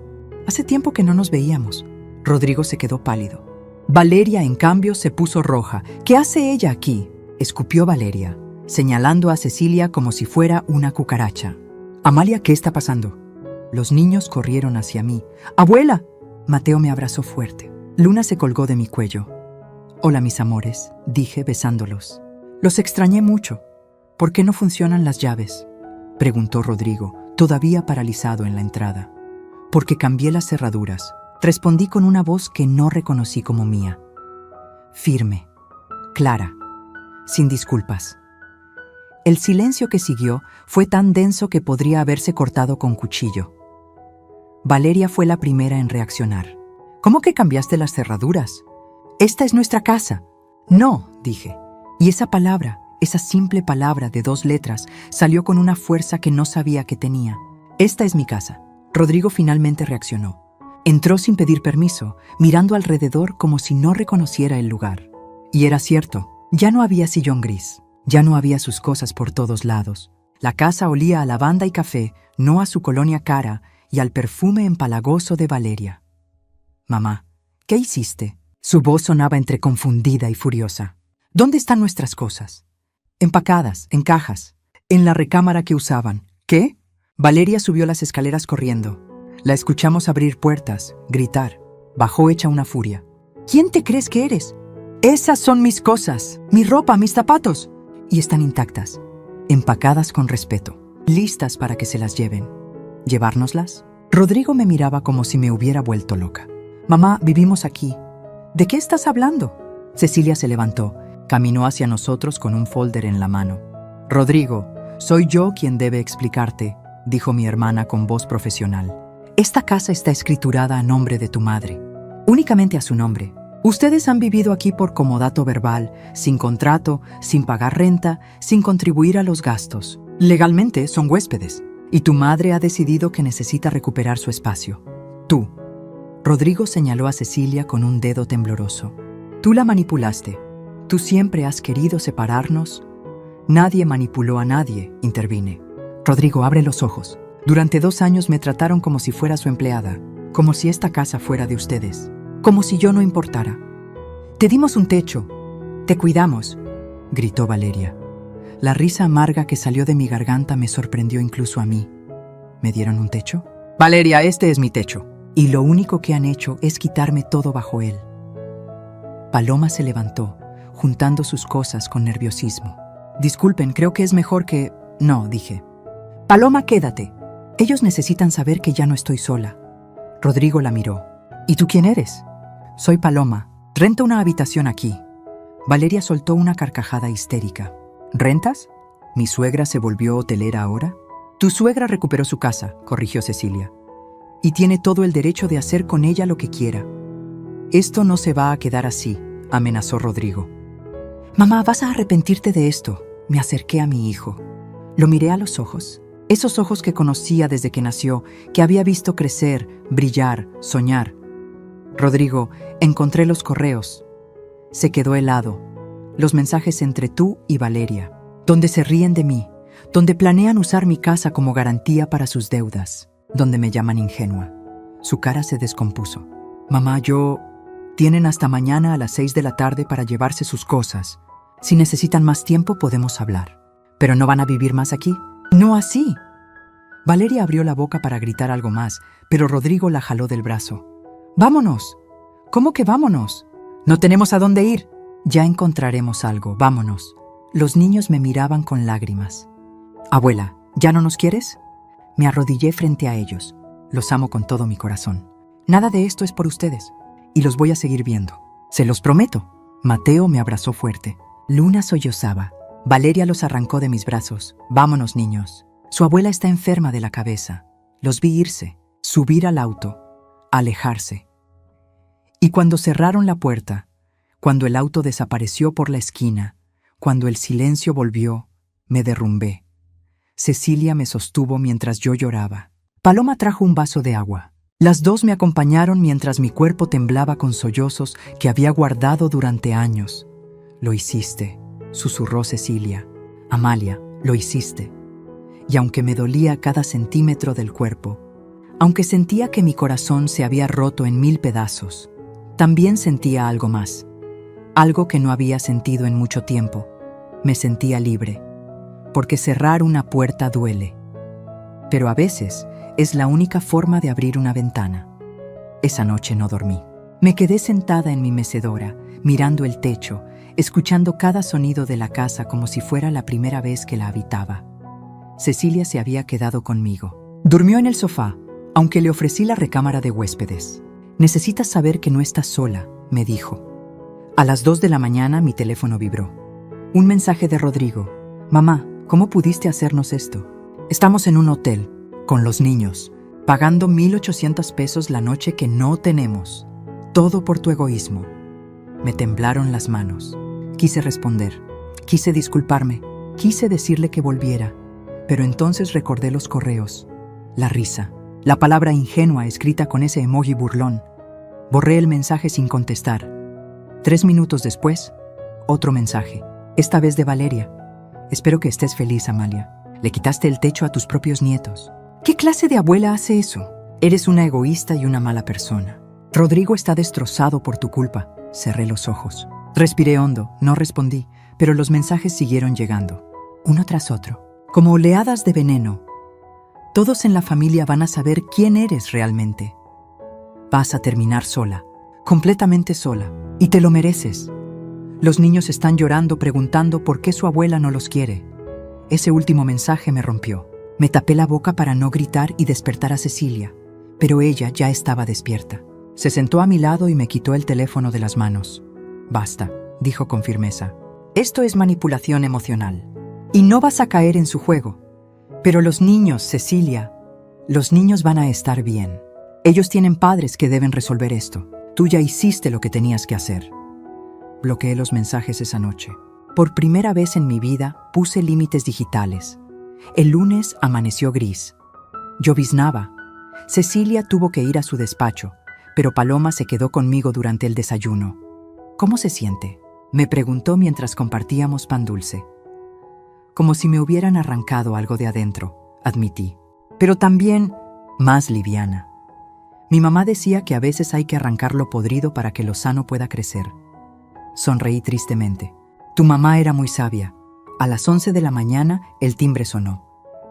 «Hace tiempo que no nos veíamos». Rodrigo se quedó pálido. Valeria, en cambio, se puso roja. «¿Qué hace ella aquí?», escupió Valeria, señalando a Cecilia como si fuera una cucaracha. «Amalia, ¿qué está pasando?» Los niños corrieron hacia mí. «¡Abuela!». Mateo me abrazó fuerte. Luna se colgó de mi cuello. «Hola, mis amores», dije besándolos. «Los extrañé mucho». «¿Por qué no funcionan las llaves?», preguntó Rodrigo, todavía paralizado en la entrada. «Porque cambié las cerraduras», respondí con una voz que no reconocí como mía. Firme, clara, sin disculpas. El silencio que siguió fue tan denso que podría haberse cortado con cuchillo. Valeria fue la primera en reaccionar. «¿Cómo que cambiaste las cerraduras? Esta es nuestra casa». «No», dije. Y esa palabra, esa simple palabra de 2 letras, salió con una fuerza que no sabía que tenía. «Esta es mi casa». Rodrigo finalmente reaccionó. Entró sin pedir permiso, mirando alrededor como si no reconociera el lugar. Y era cierto, ya no había sillón gris, ya no había sus cosas por todos lados. La casa olía a lavanda y café, no a su colonia cara y al perfume empalagoso de Valeria. «Mamá, ¿qué hiciste?». Su voz sonaba entre confundida y furiosa. «¿Dónde están nuestras cosas?». «Empacadas, en cajas, en la recámara que usaban». «¿Qué?». Valeria subió las escaleras corriendo. La escuchamos abrir puertas, gritar. Bajó hecha una furia. «¿Quién te crees que eres? Esas son mis cosas, mi ropa, mis zapatos. Y están intactas, empacadas con respeto». listas para que se las lleven. ¿Llevárnoslas? Rodrigo me miraba como si me hubiera vuelto loca. Mamá, vivimos aquí. ¿De qué estás hablando? Cecilia se levantó, caminó hacia nosotros con un folder en la mano. Rodrigo, soy yo quien debe explicarte, dijo mi hermana con voz profesional. Esta casa está escriturada a nombre de tu madre, únicamente a su nombre. Ustedes han vivido aquí por comodato verbal, sin contrato, sin pagar renta, sin contribuir a los gastos. Legalmente son huéspedes, y tu madre ha decidido que necesita recuperar su espacio. Tú. Rodrigo señaló a Cecilia con un dedo tembloroso. Tú la manipulaste. Tú siempre has querido separarnos. Nadie manipuló a nadie, intervine. Rodrigo, abre los ojos. Durante 2 años me trataron como si fuera su empleada, como si esta casa fuera de ustedes, como si yo no importara. Te dimos un techo, te cuidamos, gritó Valeria. La risa amarga que salió de mi garganta me sorprendió incluso a mí. ¿Me dieron un techo? Valeria, este es mi techo. Y lo único que han hecho es quitarme todo bajo él. Paloma se levantó, juntando sus cosas con nerviosismo. Disculpen, creo que es mejor que... No, dije. Paloma, quédate. Ellos necesitan saber que ya no estoy sola. Rodrigo la miró. ¿Y tú quién eres? Soy Paloma. Rento una habitación aquí. Valeria soltó una carcajada histérica. ¿Rentas? ¿Mi suegra se volvió hotelera ahora? Tu suegra recuperó su casa, corrigió Cecilia. Y tiene todo el derecho de hacer con ella lo que quiera. Esto no se va a quedar así, amenazó Rodrigo. Mamá, vas a arrepentirte de esto. Me acerqué a mi hijo. Lo miré a los ojos. Esos ojos que conocía desde que nació, que había visto crecer, brillar, soñar. Rodrigo, encontré los correos. Se quedó helado. Los mensajes entre tú y Valeria, donde se ríen de mí, donde planean usar mi casa como garantía para sus deudas, donde me llaman ingenua. Su cara se descompuso. Mamá, tienen hasta mañana a las 6 de la tarde para llevarse sus cosas. Si necesitan más tiempo, podemos hablar. ¿Pero no van a vivir más aquí? No así. Valeria abrió la boca para gritar algo más, pero Rodrigo la jaló del brazo. ¡Vámonos! ¿Cómo que vámonos? No tenemos a dónde ir. Ya encontraremos algo, vámonos. Los niños me miraban con lágrimas. Abuela, ¿ya no nos quieres? Me arrodillé frente a ellos. Los amo con todo mi corazón. Nada de esto es por ustedes, y los voy a seguir viendo. Se los prometo. Mateo me abrazó fuerte. Luna sollozaba. Valeria los arrancó de mis brazos. Vámonos, niños. Su abuela está enferma de la cabeza. Los vi irse, subir al auto, alejarse. Y cuando cerraron la puerta, cuando el auto desapareció por la esquina, cuando el silencio volvió, me derrumbé. Cecilia me sostuvo mientras yo lloraba. Paloma trajo un vaso de agua. Las dos me acompañaron mientras mi cuerpo temblaba con sollozos que había guardado durante años. Lo hiciste, susurró Cecilia. Amalia, lo hiciste. Y aunque me dolía cada centímetro del cuerpo, aunque sentía que mi corazón se había roto en 1000 pedazos, también sentía algo más. Algo que no había sentido en mucho tiempo. Me sentía libre, porque cerrar una puerta duele. Pero a veces es la única forma de abrir una ventana. Esa noche no dormí. Me quedé sentada en mi mecedora, mirando el techo, escuchando cada sonido de la casa como si fuera la primera vez que la habitaba. Cecilia se había quedado conmigo. Durmió en el sofá, aunque le ofrecí la recámara de huéspedes. Necesitas saber que no estás sola, me dijo. A las 2 de la mañana mi teléfono vibró. Un mensaje de Rodrigo. Mamá, ¿cómo pudiste hacernos esto? Estamos en un hotel, con los niños, pagando 1,800 pesos la noche que no tenemos. Todo por tu egoísmo. Me temblaron las manos. Quise responder. Quise disculparme. Quise decirle que volviera. Pero entonces recordé los correos. La risa. La palabra ingenua escrita con ese emoji burlón. Borré el mensaje sin contestar. 3 minutos después, otro mensaje. Esta vez de Valeria. Espero que estés feliz, Amalia. Le quitaste el techo a tus propios nietos. ¿Qué clase de abuela hace eso? Eres una egoísta y una mala persona. Rodrigo está destrozado por tu culpa. Cerré los ojos. Respiré hondo, no respondí, pero los mensajes siguieron llegando. Uno tras otro. Como oleadas de veneno. Todos en la familia van a saber quién eres realmente. Vas a terminar sola, completamente sola, y te lo mereces. Los niños están llorando preguntando por qué su abuela no los quiere. Ese último mensaje me rompió. Me tapé la boca para no gritar y despertar a Cecilia, pero ella ya estaba despierta. Se sentó a mi lado y me quitó el teléfono de las manos. Basta, dijo con firmeza. Esto es manipulación emocional. Y no vas a caer en su juego. Pero los niños, Cecilia, los niños van a estar bien. Ellos tienen padres que deben resolver esto. Tú ya hiciste lo que tenías que hacer. Bloqueé los mensajes esa noche. Por primera vez en mi vida puse límites digitales. El lunes amaneció gris. Lloviznaba. Cecilia tuvo que ir a su despacho, pero Paloma se quedó conmigo durante el desayuno. ¿Cómo se siente?, me preguntó mientras compartíamos pan dulce. Como si me hubieran arrancado algo de adentro, admití. Pero también más liviana. Mi mamá decía que a veces hay que arrancar lo podrido para que lo sano pueda crecer. Sonreí tristemente. Tu mamá era muy sabia. A las 11 de la mañana el timbre sonó.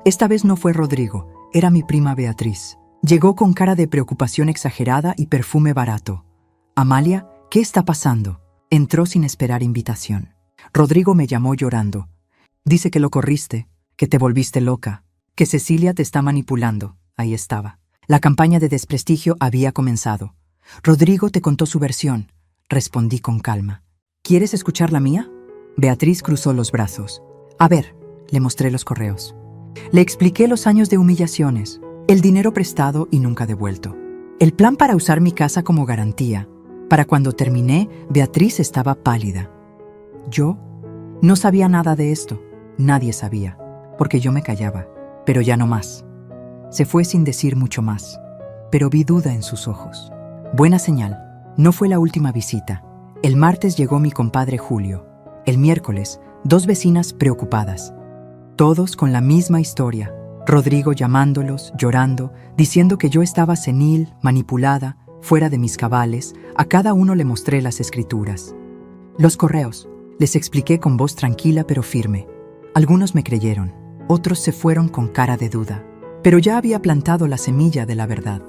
Esta vez no fue Rodrigo, era mi prima Beatriz. Llegó con cara de preocupación exagerada y perfume barato. Amalia, ¿qué está pasando? Entró sin esperar invitación. Rodrigo me llamó llorando. Dice que lo corriste, que te volviste loca, que Cecilia te está manipulando. Ahí estaba. La campaña de desprestigio había comenzado. Rodrigo te contó su versión. Respondí con calma. ¿Quieres escuchar la mía? Beatriz cruzó los brazos. A ver, le mostré los correos. Le expliqué los años de humillaciones, el dinero prestado y nunca devuelto. El plan para usar mi casa como garantía. Para cuando terminé, Beatriz estaba pálida. Yo no sabía nada de esto. Nadie sabía, porque yo me callaba. Pero ya no más. Se fue sin decir mucho más, pero vi duda en sus ojos. Buena señal. No fue la última visita. El martes llegó mi compadre Julio. El miércoles, 2 vecinas preocupadas. Todos con la misma historia. Rodrigo llamándolos, llorando, diciendo que yo estaba senil, manipulada, fuera de mis cabales. A cada uno le mostré las escrituras. Los correos. Les expliqué con voz tranquila pero firme. Algunos me creyeron, otros se fueron con cara de duda. Pero ya había plantado la semilla de la verdad.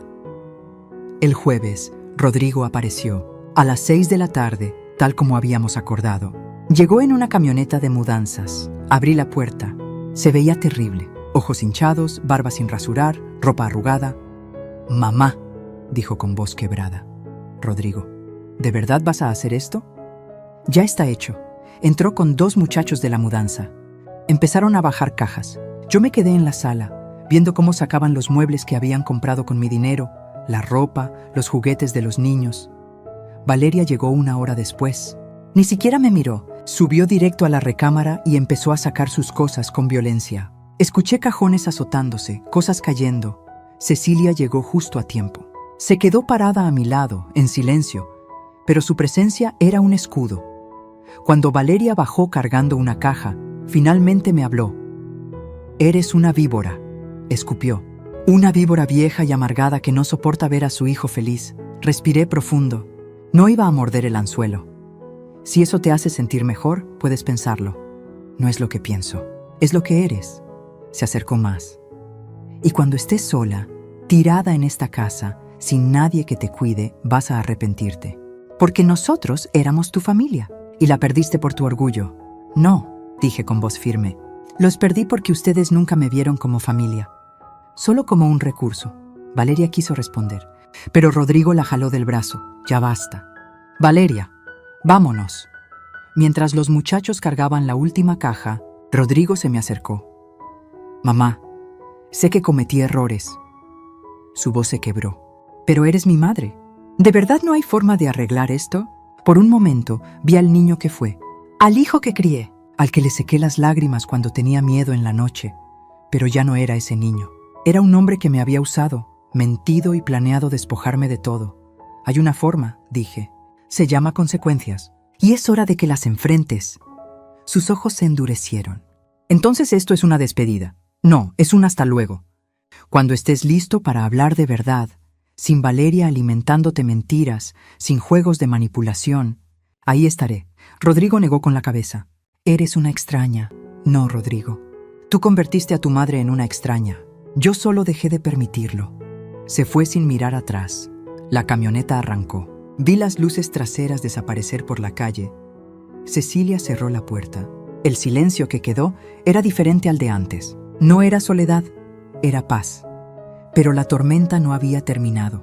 El jueves, Rodrigo apareció. A las 6 de la tarde, tal como habíamos acordado. Llegó en una camioneta de mudanzas. Abrí la puerta. Se veía terrible. Ojos hinchados, barba sin rasurar, ropa arrugada. «Mamá», dijo con voz quebrada. «Rodrigo, ¿de verdad vas a hacer esto?» «Ya está hecho». Entró con 2 muchachos de la mudanza. Empezaron a bajar cajas. Yo me quedé en la sala, viendo cómo sacaban los muebles que habían comprado con mi dinero, la ropa, los juguetes de los niños. Valeria llegó 1 hora después. Ni siquiera me miró. Subió directo a la recámara y empezó a sacar sus cosas con violencia. Escuché cajones azotándose, cosas cayendo. Cecilia llegó justo a tiempo. Se quedó parada a mi lado, en silencio, pero su presencia era un escudo. Cuando Valeria bajó cargando una caja, finalmente me habló. «Eres una víbora», escupió. «Una víbora vieja y amargada que no soporta ver a su hijo feliz». Respiré profundo. No iba a morder el anzuelo. Si eso te hace sentir mejor, puedes pensarlo. No es lo que pienso, es lo que eres. Se acercó más. Y cuando estés sola, tirada en esta casa, sin nadie que te cuide, vas a arrepentirte. Porque nosotros éramos tu familia, y la perdiste por tu orgullo. No, dije con voz firme. Los perdí porque ustedes nunca me vieron como familia. Solo como un recurso. Valeria quiso responder, pero Rodrigo la jaló del brazo. Ya basta. Valeria, vámonos. Mientras los muchachos cargaban la última caja, Rodrigo se me acercó. Mamá, sé que cometí errores. Su voz se quebró. Pero eres mi madre. ¿De verdad no hay forma de arreglar esto? Por un momento vi al niño que fue, al hijo que crié, al que le sequé las lágrimas cuando tenía miedo en la noche. Pero ya no era ese niño. Era un hombre que me había usado, mentido y planeado despojarme de todo. Hay una forma, dije. Se llama consecuencias. Y es hora de que las enfrentes. Sus ojos se endurecieron. Entonces esto es una despedida. No, es un hasta luego. Cuando estés listo para hablar de verdad, sin Valeria alimentándote mentiras, sin juegos de manipulación, ahí estaré. Rodrigo negó con la cabeza. Eres una extraña. No, Rodrigo. Tú convertiste a tu madre en una extraña. Yo solo dejé de permitirlo. Se fue sin mirar atrás. La camioneta arrancó. Vi las luces traseras desaparecer por la calle. Cecilia cerró la puerta. El silencio que quedó era diferente al de antes. No era soledad, era paz. Pero la tormenta no había terminado.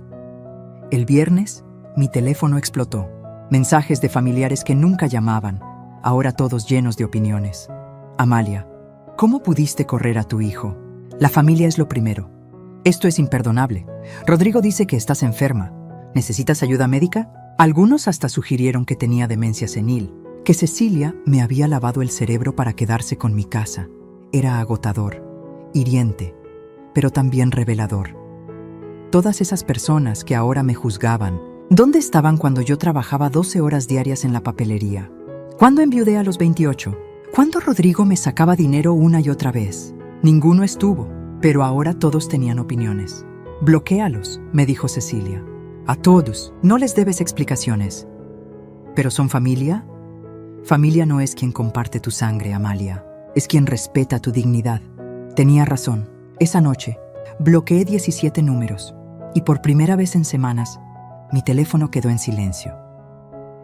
El viernes, mi teléfono explotó. Mensajes de familiares que nunca llamaban, ahora todos llenos de opiniones. Amalia, ¿cómo pudiste correr a tu hijo? La familia es lo primero. Esto es imperdonable. Rodrigo dice que estás enferma. ¿Necesitas ayuda médica? Algunos hasta sugirieron que tenía demencia senil, que Cecilia me había lavado el cerebro para quedarse con mi casa. Era agotador, hiriente, pero también revelador. Todas esas personas que ahora me juzgaban, ¿dónde estaban cuando yo trabajaba 12 horas diarias en la papelería? ¿Cuándo enviudé a los 28? ¿Cuándo Rodrigo me sacaba dinero una y otra vez? Ninguno estuvo, pero ahora todos tenían opiniones. Bloquéalos, me dijo Cecilia. A todos, no les debes explicaciones. ¿Pero son familia? Familia no es quien comparte tu sangre, Amalia. Es quien respeta tu dignidad. Tenía razón. Esa noche, bloqueé 17 números y por primera vez en semanas, mi teléfono quedó en silencio.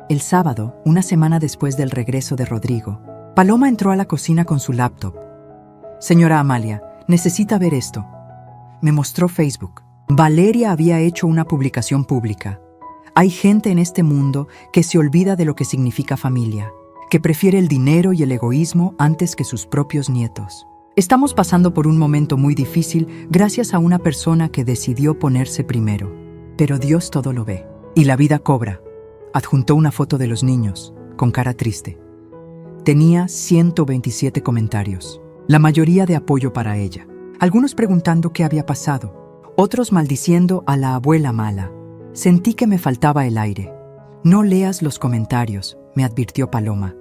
El sábado, una semana después del regreso de Rodrigo, Paloma entró a la cocina con su laptop. Señora Amalia, necesita ver esto. Me mostró Facebook. Valeria había hecho una publicación pública. Hay gente en este mundo que se olvida de lo que significa familia, que prefiere el dinero y el egoísmo antes que sus propios nietos. Estamos pasando por un momento muy difícil gracias a una persona que decidió ponerse primero. Pero Dios todo lo ve. Y la vida cobra. Adjuntó una foto de los niños, con cara triste. Tenía 127 comentarios, la mayoría de apoyo para ella. Algunos preguntando qué había pasado, otros maldiciendo a la abuela mala. Sentí que me faltaba el aire. No leas los comentarios, me advirtió Paloma.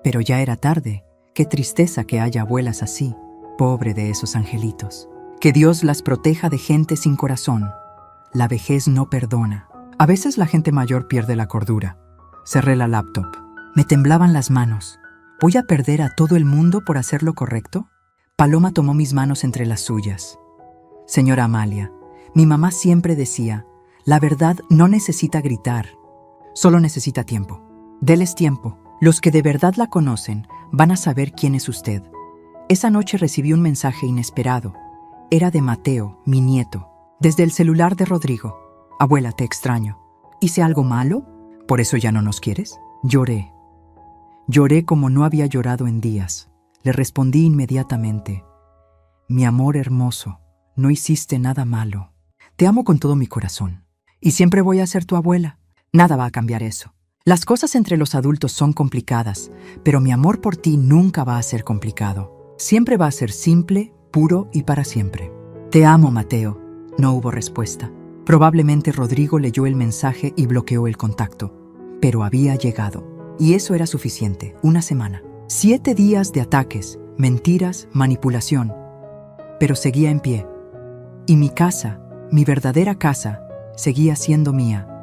Pero ya era tarde. Qué tristeza que haya abuelas así. Pobre de esos angelitos. Que Dios las proteja de gente sin corazón. La vejez no perdona. A veces la gente mayor pierde la cordura. Cerré la laptop. Me temblaban las manos. ¿Voy a perder a todo el mundo por hacer lo correcto? Paloma tomó mis manos entre las suyas. Señora Amalia, mi mamá siempre decía, la verdad no necesita gritar, solo necesita tiempo. Déles tiempo. Los que de verdad la conocen van a saber quién es usted. Esa noche recibí un mensaje inesperado. Era de Mateo, mi nieto, desde el celular de Rodrigo. Abuela, te extraño. ¿Hice algo malo? ¿Por eso ya no nos quieres? Lloré. Lloré como no había llorado en días. Le respondí inmediatamente. Mi amor hermoso, no hiciste nada malo. Te amo con todo mi corazón. Y siempre voy a ser tu abuela. Nada va a cambiar eso. Las cosas entre los adultos son complicadas, pero mi amor por ti nunca va a ser complicado. Siempre va a ser simple, puro y para siempre. Te amo, Mateo. No hubo respuesta. Probablemente Rodrigo leyó el mensaje y bloqueó el contacto. Pero había llegado. Y eso era suficiente. Una semana. 7 días de ataques, mentiras, manipulación. Pero seguía en pie. Y mi casa, mi verdadera casa, seguía siendo mía.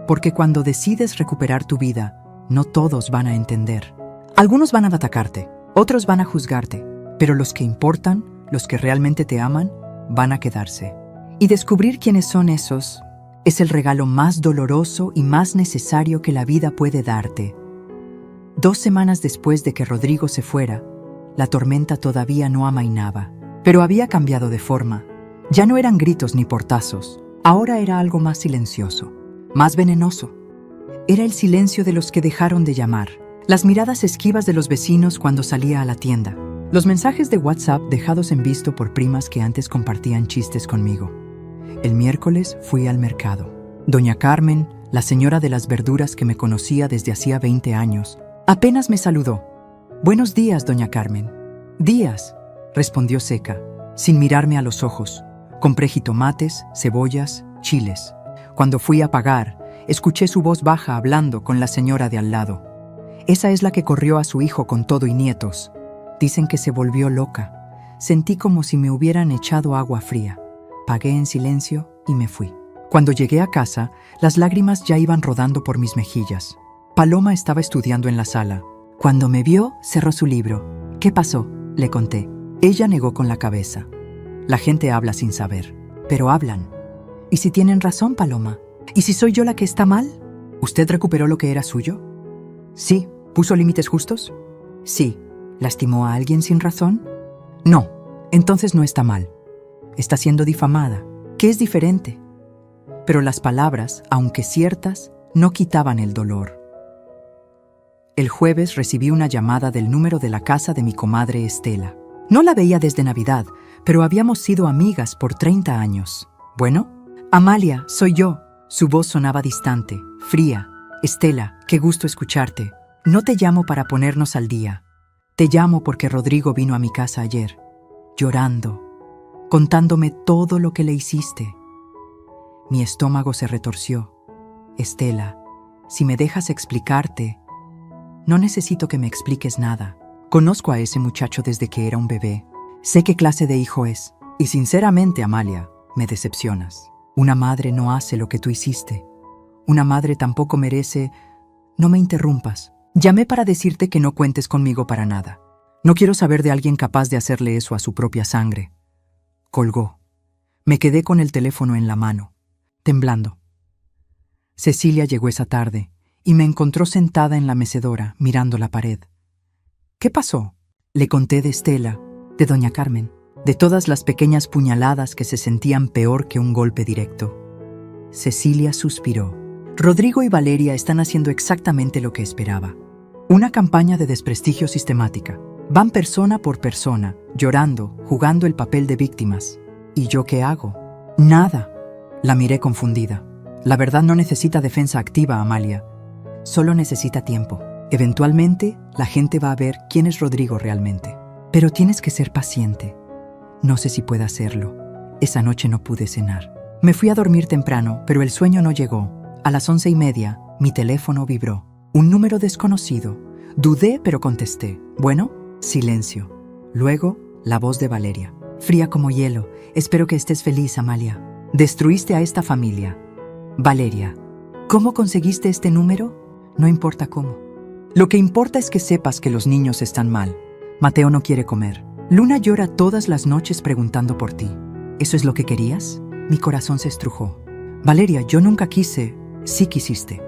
Porque cuando decides recuperar tu vida, no todos van a entender. Algunos van a atacarte, otros van a juzgarte, pero los que importan, los que realmente te aman, van a quedarse. Y descubrir quiénes son esos es el regalo más doloroso y más necesario que la vida puede darte. 2 semanas después de que Rodrigo se fuera, la tormenta todavía no amainaba, pero había cambiado de forma. Ya no eran gritos ni portazos, ahora era algo más silencioso. Más venenoso. Era el silencio de los que dejaron de llamar, las miradas esquivas de los vecinos cuando salía a la tienda, los mensajes de WhatsApp dejados en visto por primas que antes compartían chistes conmigo. El miércoles fui al mercado. Doña Carmen, la señora de las verduras que me conocía desde hacía 20 años, apenas me saludó. Buenos días, doña Carmen. Días, respondió seca, sin mirarme a los ojos. Compré jitomates, cebollas, chiles. Cuando fui a pagar, escuché su voz baja hablando con la señora de al lado. Esa es la que corrió a su hijo con todo y nietos. Dicen que se volvió loca. Sentí como si me hubieran echado agua fría. Pagué en silencio y me fui. Cuando llegué a casa, las lágrimas ya iban rodando por mis mejillas. Paloma estaba estudiando en la sala. Cuando me vio, cerró su libro. ¿Qué pasó?, le conté. Ella negó con la cabeza. La gente habla sin saber, pero hablan. ¿Y si tienen razón, Paloma? ¿Y si soy yo la que está mal? ¿Usted recuperó lo que era suyo? Sí. ¿Puso límites justos? Sí. ¿Lastimó a alguien sin razón? No. Entonces no está mal. está siendo difamada, que es diferente. Pero las palabras, aunque ciertas, no quitaban el dolor. El jueves recibí una llamada del número de la casa de mi comadre Estela. No la veía desde Navidad, pero habíamos sido amigas por 30 años. Bueno, Amalia, soy yo. Su voz sonaba distante, fría. Estela, qué gusto escucharte. No te llamo para ponernos al día. Te llamo porque Rodrigo vino a mi casa ayer, llorando, contándome todo lo que le hiciste. Mi estómago se retorció. Estela, si me dejas explicarte, no necesito que me expliques nada. Conozco a ese muchacho desde que era un bebé. Sé qué clase de hijo es. Y sinceramente, Amalia, me decepcionas. Una madre no hace lo que tú hiciste. Una madre tampoco merece... No me interrumpas. Llamé para decirte que no cuentes conmigo para nada. No quiero saber de alguien capaz de hacerle eso a su propia sangre. Colgó. Me quedé con el teléfono en la mano, temblando. Cecilia llegó esa tarde y me encontró sentada en la mecedora, mirando la pared. ¿Qué pasó? Le conté de Estela, de doña Carmen, de todas las pequeñas puñaladas que se sentían peor que un golpe directo. Cecilia suspiró. Rodrigo y Valeria están haciendo exactamente lo que esperaba. Una campaña de desprestigio sistemática. Van persona por persona, llorando, jugando el papel de víctimas. ¿Y yo qué hago? Nada. La miré confundida. La verdad no necesita defensa activa, Amalia. Solo necesita tiempo. Eventualmente, la gente va a ver quién es Rodrigo realmente. Pero tienes que ser paciente. No sé si pueda hacerlo. Esa noche no pude cenar. Me fui a dormir temprano, pero el sueño no llegó. A las 11:30, mi teléfono vibró. Un número desconocido. Dudé, pero contesté. Bueno, silencio. Luego, la voz de Valeria. Fría como hielo. Espero que estés feliz, Amalia. Destruiste a esta familia. Valeria. ¿Cómo conseguiste este número? No importa cómo. Lo que importa es que sepas que los niños están mal. Mateo no quiere comer. Luna llora todas las noches preguntando por ti. ¿Eso es lo que querías? Mi corazón se estrujó. Valeria, yo nunca quise. Sí quisiste.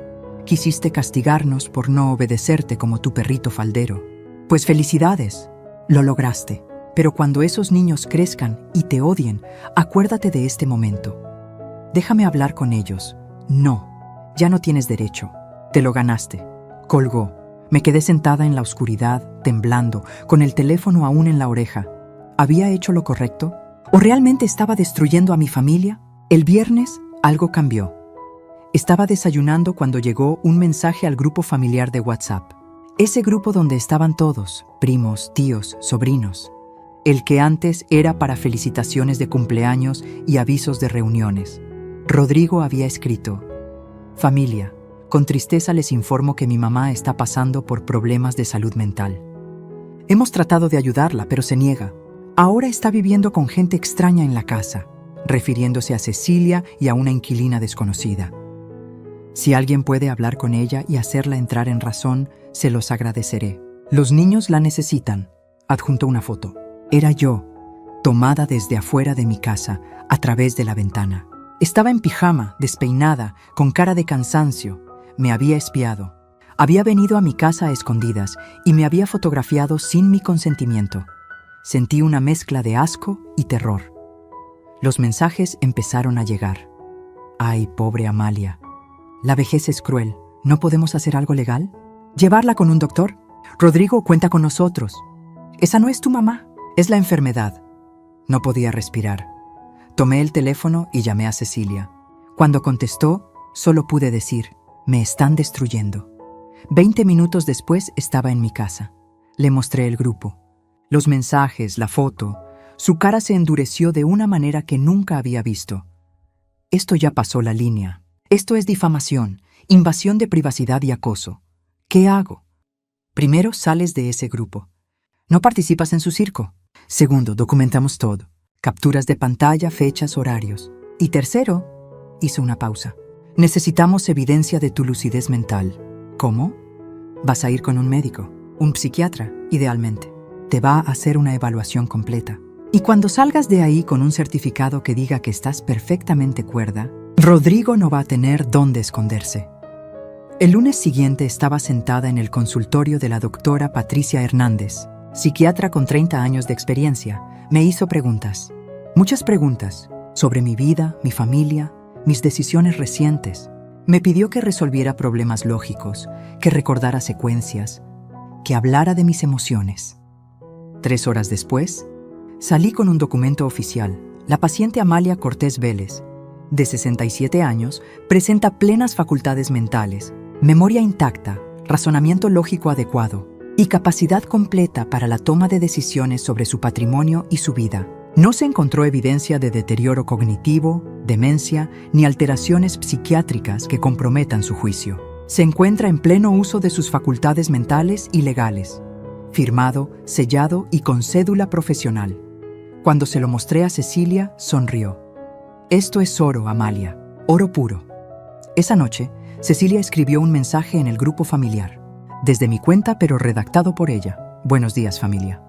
Quisiste castigarnos por no obedecerte como tu perrito faldero. Pues felicidades. Lo lograste. Pero cuando esos niños crezcan y te odien, acuérdate de este momento. Déjame hablar con ellos. No, ya no tienes derecho. Te lo ganaste. Colgó. Me quedé sentada en la oscuridad, temblando, con el teléfono aún en la oreja. ¿Había hecho lo correcto? ¿O realmente estaba destruyendo a mi familia? El viernes, algo cambió. Estaba desayunando cuando llegó un mensaje al grupo familiar de WhatsApp. Ese grupo donde estaban todos, primos, tíos, sobrinos. El que antes era para felicitaciones de cumpleaños y avisos de reuniones. Rodrigo había escrito: Familia, con tristeza les informo que mi mamá está pasando por problemas de salud mental. Hemos tratado de ayudarla, pero se niega. Ahora está viviendo con gente extraña en la casa, refiriéndose a Cecilia y a una inquilina desconocida. Si alguien puede hablar con ella y hacerla entrar en razón, se los agradeceré. Los niños la necesitan. Adjunto una foto. Era yo, tomada desde afuera de mi casa, a través de la ventana. Estaba en pijama, despeinada, con cara de cansancio. Me había espiado. Había venido a mi casa a escondidas y me había fotografiado sin mi consentimiento. Sentí una mezcla de asco y terror. Los mensajes empezaron a llegar. Ay, pobre Amalia. La vejez es cruel. ¿No podemos hacer algo legal? ¿Llevarla con un doctor? Rodrigo cuenta con nosotros. Esa no es tu mamá, es la enfermedad. No podía respirar. Tomé el teléfono y llamé a Cecilia. Cuando contestó, solo pude decir: me están destruyendo. 20 minutos después estaba en mi casa. Le mostré el grupo. Los mensajes, la foto. Su cara se endureció de una manera que nunca había visto. Esto ya pasó la línea. Esto es difamación, invasión de privacidad y acoso. ¿Qué hago? Primero, sales de ese grupo. No participas en su circo. Segundo, documentamos todo. Capturas de pantalla, fechas, horarios. Y tercero, hizo una pausa. Necesitamos evidencia de tu lucidez mental. ¿Cómo? Vas a ir con un médico, un psiquiatra, idealmente. Te va a hacer una evaluación completa. Y cuando salgas de ahí con un certificado que diga que estás perfectamente cuerda, Rodrigo no va a tener dónde esconderse. El lunes siguiente estaba sentada en el consultorio de la doctora Patricia Hernández, psiquiatra con 30 años de experiencia. Me hizo preguntas. Muchas preguntas sobre mi vida, mi familia, mis decisiones recientes. Me pidió que resolviera problemas lógicos, que recordara secuencias, que hablara de mis emociones. 3 horas después, salí con un documento oficial. La paciente Amalia Cortés Vélez, de 67 años, presenta plenas facultades mentales, memoria intacta, razonamiento lógico adecuado y capacidad completa para la toma de decisiones sobre su patrimonio y su vida. No se encontró evidencia de deterioro cognitivo, demencia ni alteraciones psiquiátricas que comprometan su juicio. Se encuentra en pleno uso de sus facultades mentales y legales. Firmado, sellado y con cédula profesional. Cuando se lo mostré a Cecilia, sonrió. Esto es oro, Amalia, oro puro. Esa noche, Cecilia escribió un mensaje en el grupo familiar. Desde mi cuenta, pero redactado por ella. Buenos días, familia.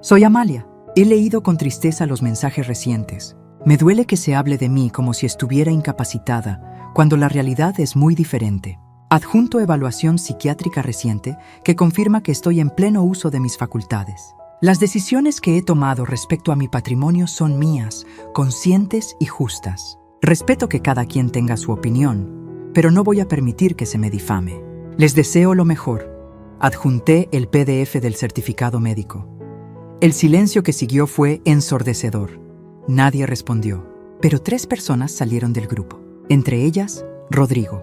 Soy Amalia. He leído con tristeza los mensajes recientes. Me duele que se hable de mí como si estuviera incapacitada, cuando la realidad es muy diferente. Adjunto evaluación psiquiátrica reciente que confirma que estoy en pleno uso de mis facultades. Las decisiones que he tomado respecto a mi patrimonio son mías, conscientes y justas. Respeto que cada quien tenga su opinión, pero no voy a permitir que se me difame. Les deseo lo mejor. Adjunté el PDF del certificado médico. El silencio que siguió fue ensordecedor. Nadie respondió, pero 3 personas salieron del grupo, entre ellas, Rodrigo.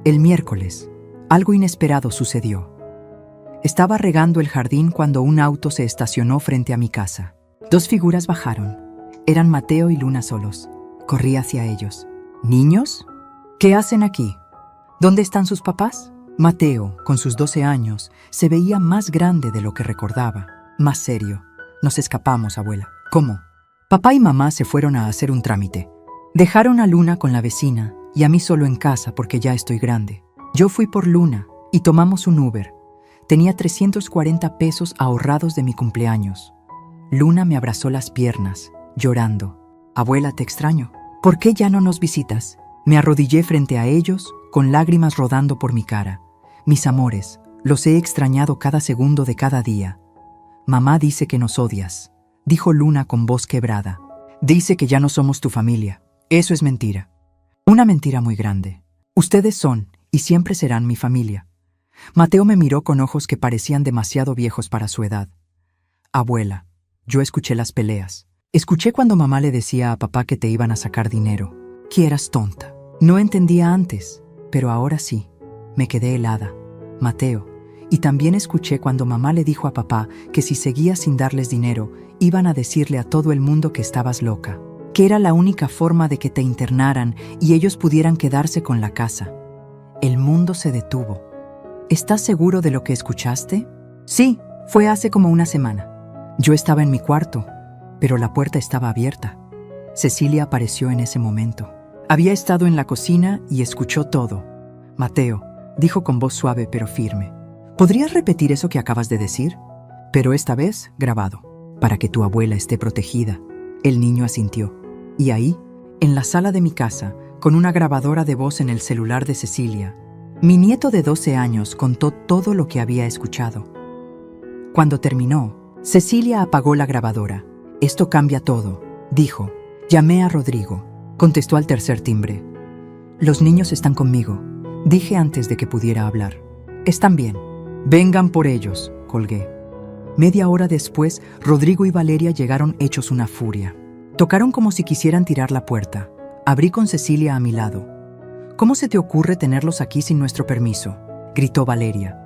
El miércoles, algo inesperado sucedió. Estaba regando el jardín cuando un auto se estacionó frente a mi casa. 2 figuras bajaron. Eran Mateo y Luna solos. Corrí hacia ellos. ¿Niños? ¿Qué hacen aquí? ¿Dónde están sus papás? Mateo, con sus 12 años, se veía más grande de lo que recordaba, más serio. Nos escapamos, abuela. ¿Cómo? Papá y mamá se fueron a hacer un trámite. Dejaron a Luna con la vecina y a mí solo en casa porque ya estoy grande. Yo fui por Luna y tomamos un Uber. Tenía 340 pesos ahorrados de mi cumpleaños. Luna me abrazó las piernas, llorando. Abuela, te extraño. ¿Por qué ya no nos visitas? Me arrodillé frente a ellos, con lágrimas rodando por mi cara. Mis amores, los he extrañado cada segundo de cada día. Mamá dice que nos odias, dijo Luna con voz quebrada. Dice que ya no somos tu familia. Eso es mentira. Una mentira muy grande. Ustedes son, y siempre serán mi familia. Mateo me miró con ojos que parecían demasiado viejos para su edad. Abuela, yo escuché las peleas. Escuché cuando mamá le decía a papá que te iban a sacar dinero. Que eras tonta. No entendía antes, pero ahora sí. Me quedé helada. Mateo. Y también escuché cuando mamá le dijo a papá que si seguías sin darles dinero, iban a decirle a todo el mundo que estabas loca, que era la única forma de que te internaran y ellos pudieran quedarse con la casa. El mundo se detuvo. ¿Estás seguro de lo que escuchaste? Sí, fue hace como una semana. Yo estaba en mi cuarto, pero la puerta estaba abierta. Cecilia apareció en ese momento. Había estado en la cocina y escuchó todo. Mateo, dijo con voz suave pero firme. ¿Podrías repetir eso que acabas de decir? Pero esta vez grabado, para que tu abuela esté protegida. El niño asintió. Y ahí, en la sala de mi casa, con una grabadora de voz en el celular de Cecilia, mi nieto de 12 años contó todo lo que había escuchado. Cuando terminó, Cecilia apagó la grabadora. Esto cambia todo, dijo. Llamé a Rodrigo. Contestó al tercer timbre. Los niños están conmigo, dije antes de que pudiera hablar. Están bien. Vengan por ellos, colgué. Media hora después, Rodrigo y Valeria llegaron hechos una furia. Tocaron como si quisieran tirar la puerta. Abrí con Cecilia a mi lado. ¿Cómo se te ocurre tenerlos aquí sin nuestro permiso?, gritó Valeria.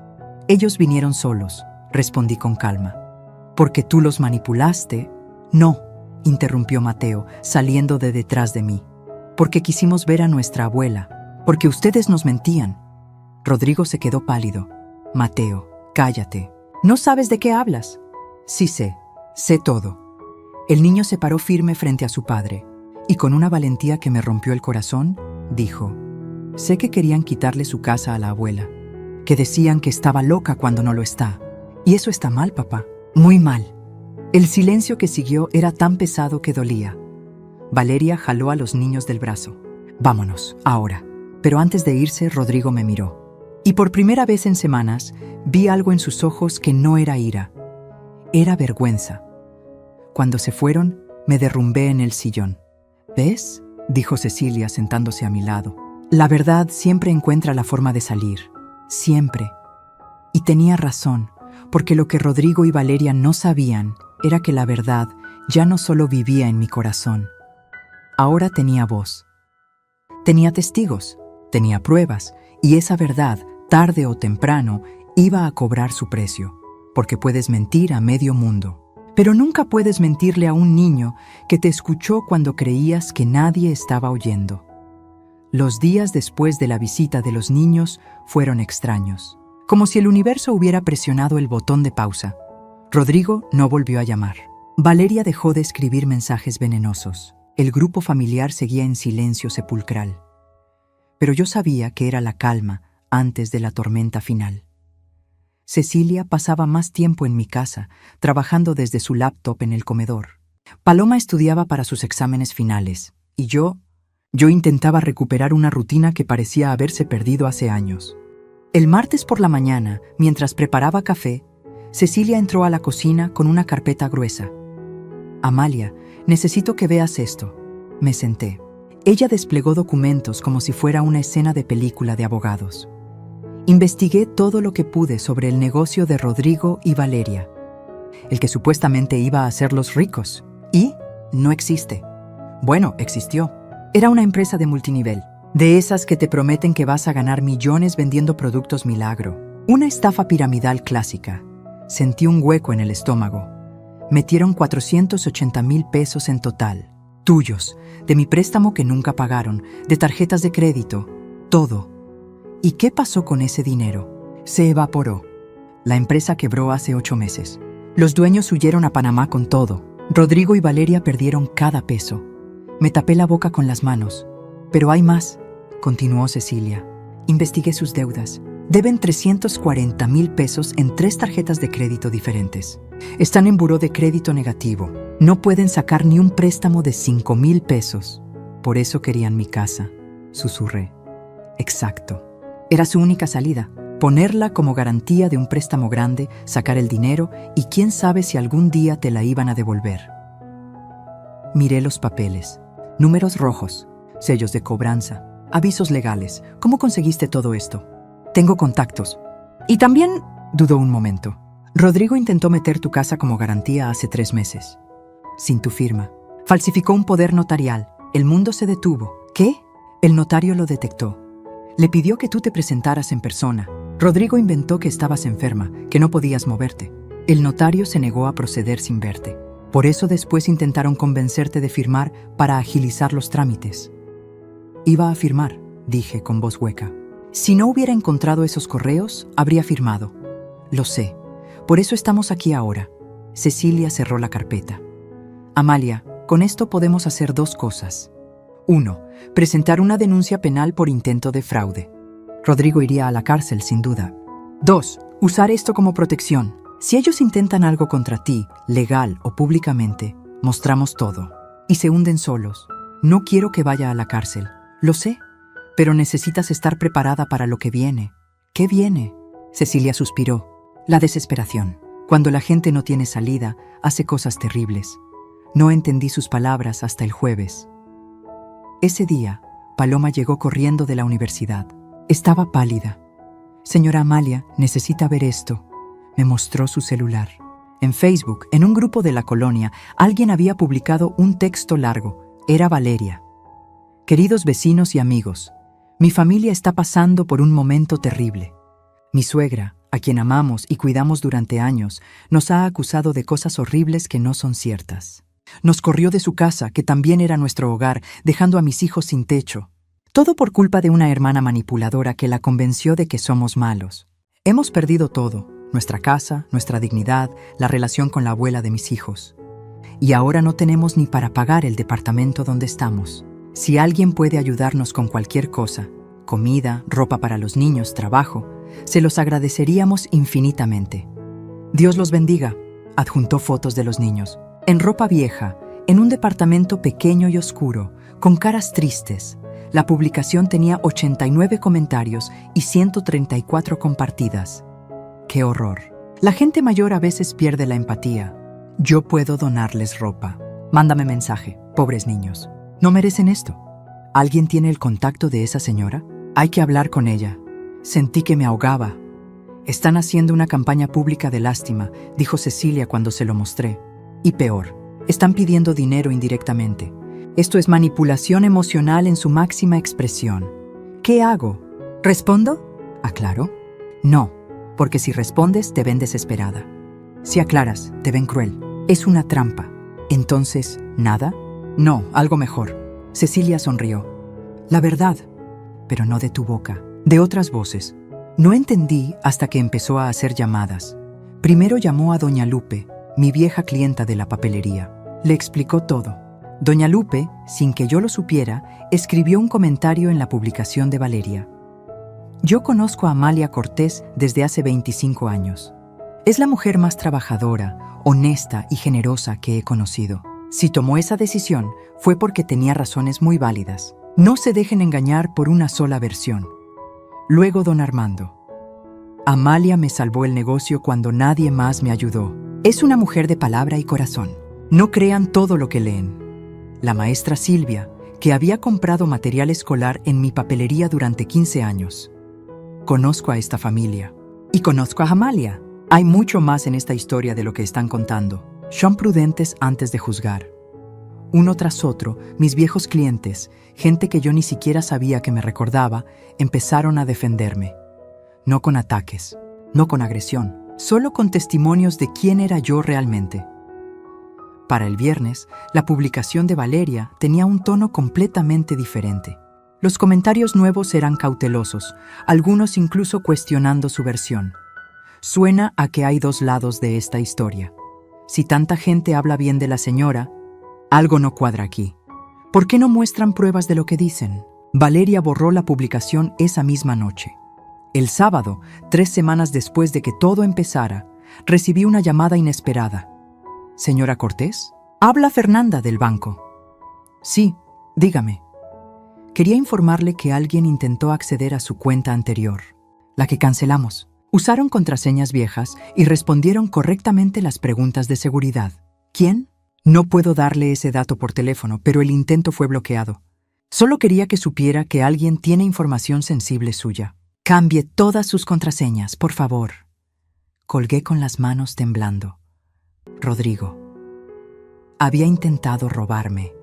Ellos vinieron solos, respondí con calma. ¿Porque tú los manipulaste? No, interrumpió Mateo, saliendo de detrás de mí. Porque quisimos ver a nuestra abuela. Porque ustedes nos mentían. Rodrigo se quedó pálido. Mateo, cállate. ¿No sabes de qué hablas? Sí sé todo. El niño se paró firme frente a su padre, y con una valentía que me rompió el corazón, dijo: sé que querían quitarle su casa a la abuela, que decían que estaba loca cuando no lo está. Y eso está mal, papá, muy mal. El silencio que siguió era tan pesado que dolía. Valeria jaló a los niños del brazo. Vámonos, ahora. Pero antes de irse, Rodrigo me miró. Y por primera vez en semanas, vi algo en sus ojos que no era ira. Era vergüenza. Cuando se fueron, me derrumbé en el sillón. ¿Ves?, dijo Cecilia sentándose a mi lado. La verdad siempre encuentra la forma de salir. Siempre. Y tenía razón, porque lo que Rodrigo y Valeria no sabían era que la verdad ya no solo vivía en mi corazón. Ahora tenía voz. Tenía testigos, tenía pruebas, y esa verdad, tarde o temprano, iba a cobrar su precio, porque puedes mentir a medio mundo. Pero nunca puedes mentirle a un niño que te escuchó cuando creías que nadie estaba oyendo. Los días después de la visita de los niños fueron extraños, como si el universo hubiera presionado el botón de pausa. Rodrigo no volvió a llamar. Valeria dejó de escribir mensajes venenosos. El grupo familiar seguía en silencio sepulcral. Pero yo sabía que era la calma antes de la tormenta final. Cecilia pasaba más tiempo en mi casa, trabajando desde su laptop en el comedor. Paloma estudiaba para sus exámenes finales, y yo intentaba recuperar una rutina que parecía haberse perdido hace años. El martes por la mañana, mientras preparaba café, Cecilia entró a la cocina con una carpeta gruesa. «Amalia, necesito que veas esto». Me senté. Ella desplegó documentos como si fuera una escena de película de abogados. Investigué todo lo que pude sobre el negocio de Rodrigo y Valeria, el que supuestamente iba a hacerlos ricos, y no existe. Bueno, existió. Era una empresa de multinivel, de esas que te prometen que vas a ganar millones vendiendo productos milagro. Una estafa piramidal clásica. Sentí un hueco en el estómago. Metieron 480,000 pesos en total. Tuyos, de mi préstamo que nunca pagaron, de tarjetas de crédito, todo. ¿Y qué pasó con ese dinero? Se evaporó. La empresa quebró hace 8 meses. Los dueños huyeron a Panamá con todo. Rodrigo y Valeria perdieron cada peso. Me tapé la boca con las manos. Pero hay más, continuó Cecilia. Investigué sus deudas. Deben 340,000 pesos en 3 tarjetas de crédito diferentes. Están en buró de crédito negativo. No pueden sacar ni un préstamo de 5,000 pesos. Por eso querían mi casa, susurré. Exacto. Era su única salida, ponerla como garantía de un préstamo grande, sacar el dinero y quién sabe si algún día te la iban a devolver. Miré los papeles, números rojos, sellos de cobranza, avisos legales. ¿Cómo conseguiste todo esto? Tengo contactos. Y también, dudó un momento, Rodrigo intentó meter tu casa como garantía hace 3 meses. Sin tu firma. Falsificó un poder notarial. El mundo se detuvo. ¿Qué? El notario lo detectó. Le pidió que tú te presentaras en persona. Rodrigo inventó que estabas enferma, que no podías moverte. El notario se negó a proceder sin verte. Por eso después intentaron convencerte de firmar para agilizar los trámites. Iba a firmar, dije con voz hueca. Si no hubiera encontrado esos correos, habría firmado. Lo sé. Por eso estamos aquí ahora. Cecilia cerró la carpeta. Amalia, con esto podemos hacer 2 cosas. 1. Presentar una denuncia penal por intento de fraude. Rodrigo iría a la cárcel, sin duda. 2. Usar esto como protección. Si ellos intentan algo contra ti, legal o públicamente, mostramos todo. Y se hunden solos. No quiero que vaya a la cárcel. Lo sé. Pero necesitas estar preparada para lo que viene. ¿Qué viene? Cecilia suspiró. La desesperación. Cuando la gente no tiene salida, hace cosas terribles. No entendí sus palabras hasta el jueves. Ese día, Paloma llegó corriendo de la universidad. Estaba pálida. Señora Amalia, necesita ver esto. Me mostró su celular. En Facebook, en un grupo de la colonia, alguien había publicado un texto largo. Era Valeria. Queridos vecinos y amigos, mi familia está pasando por un momento terrible. Mi suegra, a quien amamos y cuidamos durante años, nos ha acusado de cosas horribles que no son ciertas. Nos corrió de su casa, que también era nuestro hogar, dejando a mis hijos sin techo. Todo por culpa de una hermana manipuladora que la convenció de que somos malos. Hemos perdido todo, nuestra casa, nuestra dignidad, la relación con la abuela de mis hijos. Y ahora no tenemos ni para pagar el departamento donde estamos. Si alguien puede ayudarnos con cualquier cosa, comida, ropa para los niños, trabajo, se los agradeceríamos infinitamente. Dios los bendiga, adjuntó fotos de los niños. En ropa vieja, en un departamento pequeño y oscuro, con caras tristes. La publicación tenía 89 comentarios y 134 compartidas. ¡Qué horror! La gente mayor a veces pierde la empatía. Yo puedo donarles ropa. Mándame mensaje, pobres niños. No merecen esto. ¿Alguien tiene el contacto de esa señora? Hay que hablar con ella. Sentí que me ahogaba. Están haciendo una campaña pública de lástima, dijo Cecilia cuando se lo mostré. Y peor, están pidiendo dinero indirectamente. Esto es manipulación emocional en su máxima expresión. ¿Qué hago? ¿Respondo? ¿Aclaro? No, porque si respondes te ven desesperada. Si aclaras, te ven cruel. Es una trampa. Entonces, ¿nada? No, algo mejor. Cecilia sonrió. La verdad, pero no de tu boca, de otras voces. No entendí hasta que empezó a hacer llamadas. Primero llamó a doña Lupe, mi vieja clienta de la papelería. Le explicó todo. Doña Lupe, sin que yo lo supiera, escribió un comentario en la publicación de Valeria. Yo conozco a Amalia Cortés desde hace 25 años. Es la mujer más trabajadora, honesta y generosa que he conocido. Si tomó esa decisión, fue porque tenía razones muy válidas. No se dejen engañar por una sola versión. Luego don Armando. Amalia me salvó el negocio cuando nadie más me ayudó. Es una mujer de palabra y corazón. No crean todo lo que leen. La maestra Silvia, que había comprado material escolar en mi papelería durante 15 años. Conozco a esta familia. Y conozco a Amalia. Hay mucho más en esta historia de lo que están contando. Son prudentes antes de juzgar. Uno tras otro, mis viejos clientes, gente que yo ni siquiera sabía que me recordaba, empezaron a defenderme. No con ataques, no con agresión, solo con testimonios de quién era yo realmente. Para el viernes, la publicación de Valeria tenía un tono completamente diferente. Los comentarios nuevos eran cautelosos, algunos incluso cuestionando su versión. Suena a que hay dos lados de esta historia. Si tanta gente habla bien de la señora, algo no cuadra aquí. ¿Por qué no muestran pruebas de lo que dicen? Valeria borró la publicación esa misma noche. El sábado, 3 semanas después de que todo empezara, recibí una llamada inesperada. ¿Señora Cortés? Habla Fernanda del banco. Sí, dígame. Quería informarle que alguien intentó acceder a su cuenta anterior, la que cancelamos. Usaron contraseñas viejas y respondieron correctamente las preguntas de seguridad. ¿Quién? No puedo darle ese dato por teléfono, pero el intento fue bloqueado. Solo quería que supiera que alguien tiene información sensible suya. Cambie todas sus contraseñas, por favor. Colgué con las manos temblando. Rodrigo. Había intentado robarme.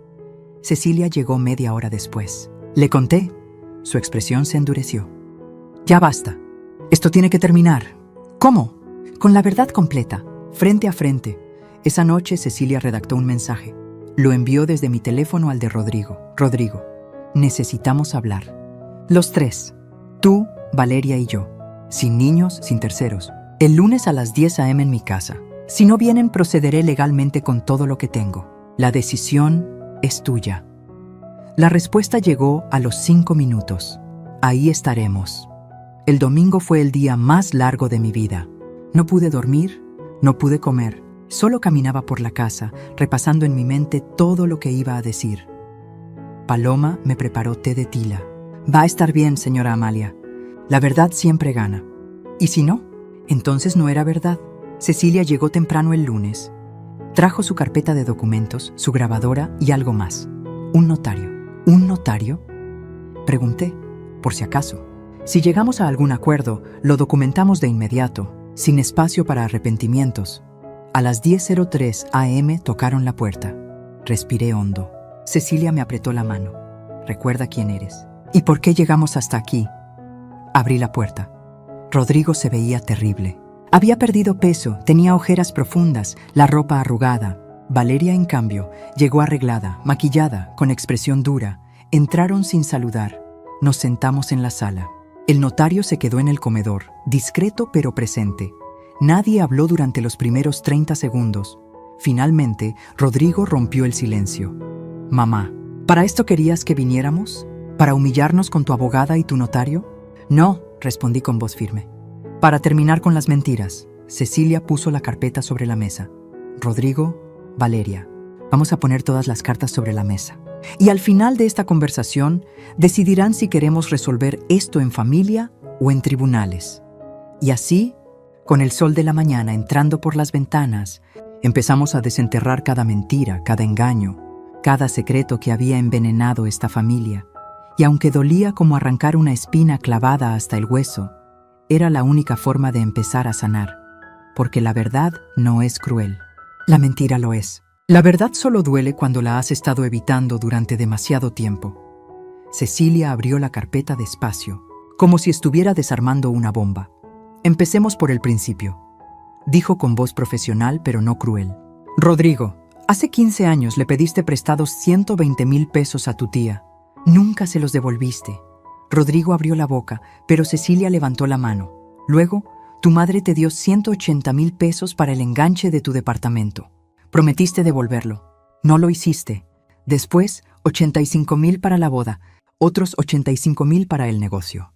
Cecilia llegó media hora después. Le conté. Su expresión se endureció. Ya basta. Esto tiene que terminar. ¿Cómo? Con la verdad completa, frente a frente. Esa noche Cecilia redactó un mensaje. Lo envió desde mi teléfono al de Rodrigo. Rodrigo, necesitamos hablar. Los tres. Tú, Valeria y yo. Sin niños, sin terceros. El lunes a las 10 a.m. en mi casa. Si no vienen, procederé legalmente con todo lo que tengo. La decisión es tuya. La respuesta llegó a los 5 minutos. Ahí estaremos. El domingo fue el día más largo de mi vida. No pude dormir, no pude comer. Solo caminaba por la casa, repasando en mi mente todo lo que iba a decir. Paloma me preparó té de tila. Va a estar bien, señora Amalia. La verdad siempre gana. ¿Y si no? Entonces no era verdad. Cecilia llegó temprano el lunes. Trajo su carpeta de documentos, su grabadora y algo más. Un notario. ¿Un notario? Pregunté, por si acaso. Si llegamos a algún acuerdo, lo documentamos de inmediato, sin espacio para arrepentimientos. A las 10:03 a.m. tocaron la puerta. Respiré hondo. Cecilia me apretó la mano. Recuerda quién eres. ¿Y por qué llegamos hasta aquí? Abrí la puerta. Rodrigo se veía terrible. Había perdido peso, tenía ojeras profundas, la ropa arrugada. Valeria, en cambio, llegó arreglada, maquillada, con expresión dura. Entraron sin saludar. Nos sentamos en la sala. El notario se quedó en el comedor, discreto pero presente. Nadie habló durante los primeros 30 segundos. Finalmente, Rodrigo rompió el silencio. Mamá, ¿para esto querías que viniéramos? ¿Para humillarnos con tu abogada y tu notario? No, respondí con voz firme. Para terminar con las mentiras. Cecilia puso la carpeta sobre la mesa. Rodrigo, Valeria, vamos a poner todas las cartas sobre la mesa. Y al final de esta conversación, decidirán si queremos resolver esto en familia o en tribunales. Y así, con el sol de la mañana entrando por las ventanas, Empezamos a desenterrar cada mentira, cada engaño, cada secreto que había envenenado esta familia. Y aunque dolía como arrancar una espina clavada hasta el hueso, era la única forma de empezar a sanar, porque la verdad no es cruel. La mentira lo es. La verdad solo duele cuando la has estado evitando durante demasiado tiempo. Cecilia abrió la carpeta despacio, como si estuviera desarmando una bomba. Empecemos por el principio, dijo con voz profesional pero no cruel. Rodrigo, hace 15 años le pediste prestados 120,000 pesos a tu tía. Nunca se los devolviste. Rodrigo abrió la boca, pero Cecilia levantó la mano. Luego, tu madre te dio 180,000 pesos para el enganche de tu departamento. Prometiste devolverlo. No lo hiciste. Después, 85,000 para la boda, otros 85,000 para el negocio.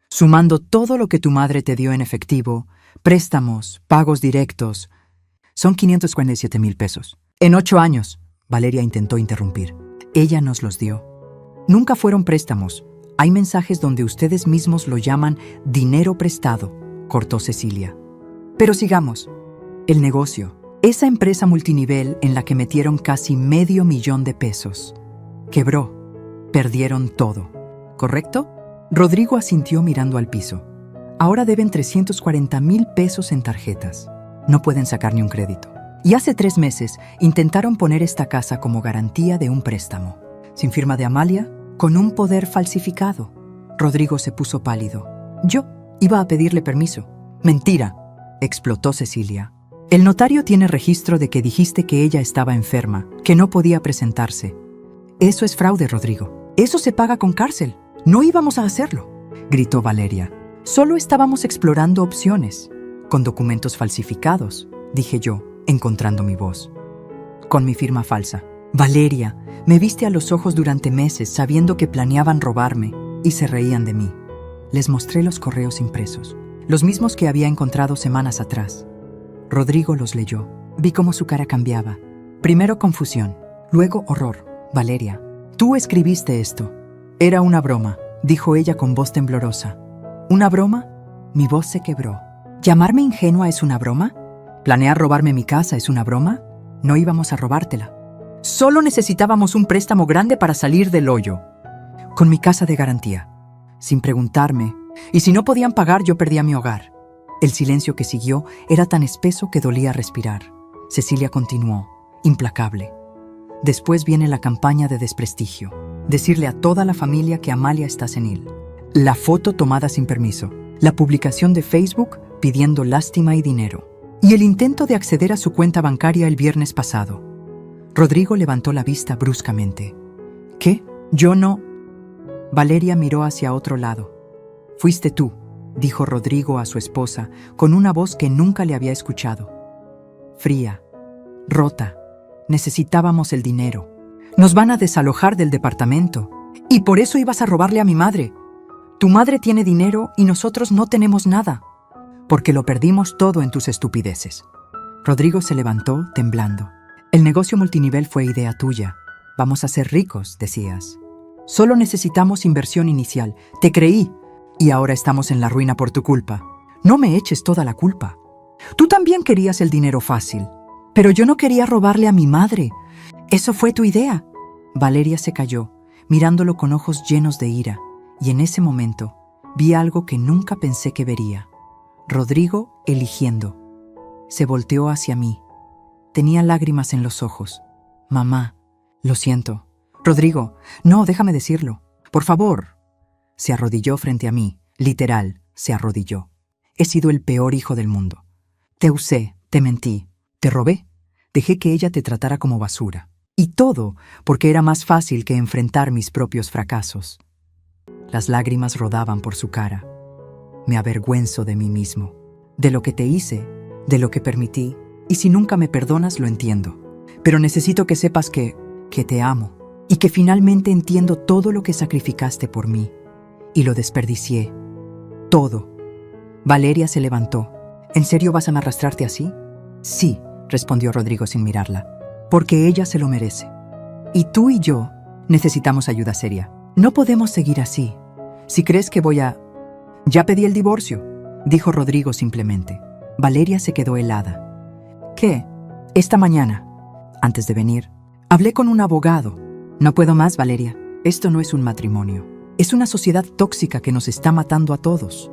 Sumando todo lo que tu madre te dio en efectivo, préstamos, pagos directos, son 547,000 pesos. En 8 años, Valeria intentó interrumpir. Ella nos los dio. Nunca fueron préstamos. Hay mensajes donde ustedes mismos lo llaman dinero prestado, cortó Cecilia. Pero sigamos. El negocio. Esa empresa multinivel en la que metieron casi $500,000 de pesos. Quebró. Perdieron todo. ¿Correcto? Rodrigo asintió mirando al piso. Ahora deben 340,000 pesos en tarjetas. No pueden sacar ni un crédito. Y hace 3 meses intentaron poner esta casa como garantía de un préstamo. Sin firma de Amalia, con un poder falsificado. Rodrigo se puso pálido. Yo iba a pedirle permiso. Mentira, explotó Cecilia. El notario tiene registro de que dijiste que ella estaba enferma, que no podía presentarse. Eso es fraude, Rodrigo. Eso se paga con cárcel. No íbamos a hacerlo, gritó Valeria. Solo estábamos explorando opciones. Con documentos falsificados, dije yo, encontrando mi voz. Con mi firma falsa. Valeria, me viste a los ojos durante meses sabiendo que planeaban robarme y se reían de mí. Les mostré los correos impresos, los mismos que había encontrado semanas atrás. Rodrigo los leyó. Vi cómo su cara cambiaba. Primero confusión, luego horror. Valeria, tú escribiste esto. Era una broma, dijo ella con voz temblorosa. ¿Una broma? Mi voz se quebró. ¿Llamarme ingenua es una broma? ¿Planear robarme mi casa es una broma? No íbamos a robártela. Solo necesitábamos un préstamo grande para salir del hoyo. Con mi casa de garantía. Sin preguntarme. Y si no podían pagar, yo perdía mi hogar. El silencio que siguió era tan espeso que dolía respirar. Cecilia continuó, implacable. Después viene la campaña de desprestigio. Decirle a toda la familia que Amalia está senil. La foto tomada sin permiso. La publicación de Facebook pidiendo lástima y dinero. Y el intento de acceder a su cuenta bancaria el viernes pasado. Rodrigo levantó la vista bruscamente. ¿Qué? Yo no... Valeria miró hacia otro lado. Fuiste tú, dijo Rodrigo a su esposa, con una voz que nunca le había escuchado. Fría, rota. Necesitábamos el dinero. Nos van a desalojar del departamento. Y por eso ibas a robarle a mi madre. Tu madre tiene dinero y nosotros no tenemos nada. Porque lo perdimos todo en tus estupideces. Rodrigo se levantó, temblando. El negocio multinivel fue idea tuya. Vamos a ser ricos, decías. Solo necesitamos inversión inicial. Te creí. Y ahora estamos en la ruina por tu culpa. No me eches toda la culpa. Tú también querías el dinero fácil. Pero yo no quería robarle a mi madre. Eso fue tu idea. Valeria se calló, mirándolo con ojos llenos de ira. Y en ese momento vi algo que nunca pensé que vería. Rodrigo eligiendo. Se volteó hacia mí. Tenía lágrimas en los ojos. Mamá, lo siento. Rodrigo, no, déjame decirlo. Por favor. Se arrodilló frente a mí. Literal, se arrodilló. He sido el peor hijo del mundo. Te usé, te mentí, te robé. Dejé que ella te tratara como basura. Y todo porque era más fácil que enfrentar mis propios fracasos. Las lágrimas rodaban por su cara. Me avergüenzo de mí mismo, de lo que te hice, de lo que permití, y si nunca me perdonas lo entiendo. Pero necesito que sepas que te amo, y que finalmente entiendo todo lo que sacrificaste por mí, y lo desperdicié. Todo. Valeria se levantó. ¿En serio vas a arrastrarte así? Sí, respondió Rodrigo sin mirarla, porque ella se lo merece. Y tú y yo necesitamos ayuda seria. No podemos seguir así. Si crees que voy a... Ya pedí el divorcio, dijo Rodrigo simplemente. Valeria se quedó helada. ¿Qué? Esta mañana, antes de venir, hablé con un abogado. No puedo más, Valeria. Esto no es un matrimonio. Es una sociedad tóxica que nos está matando a todos.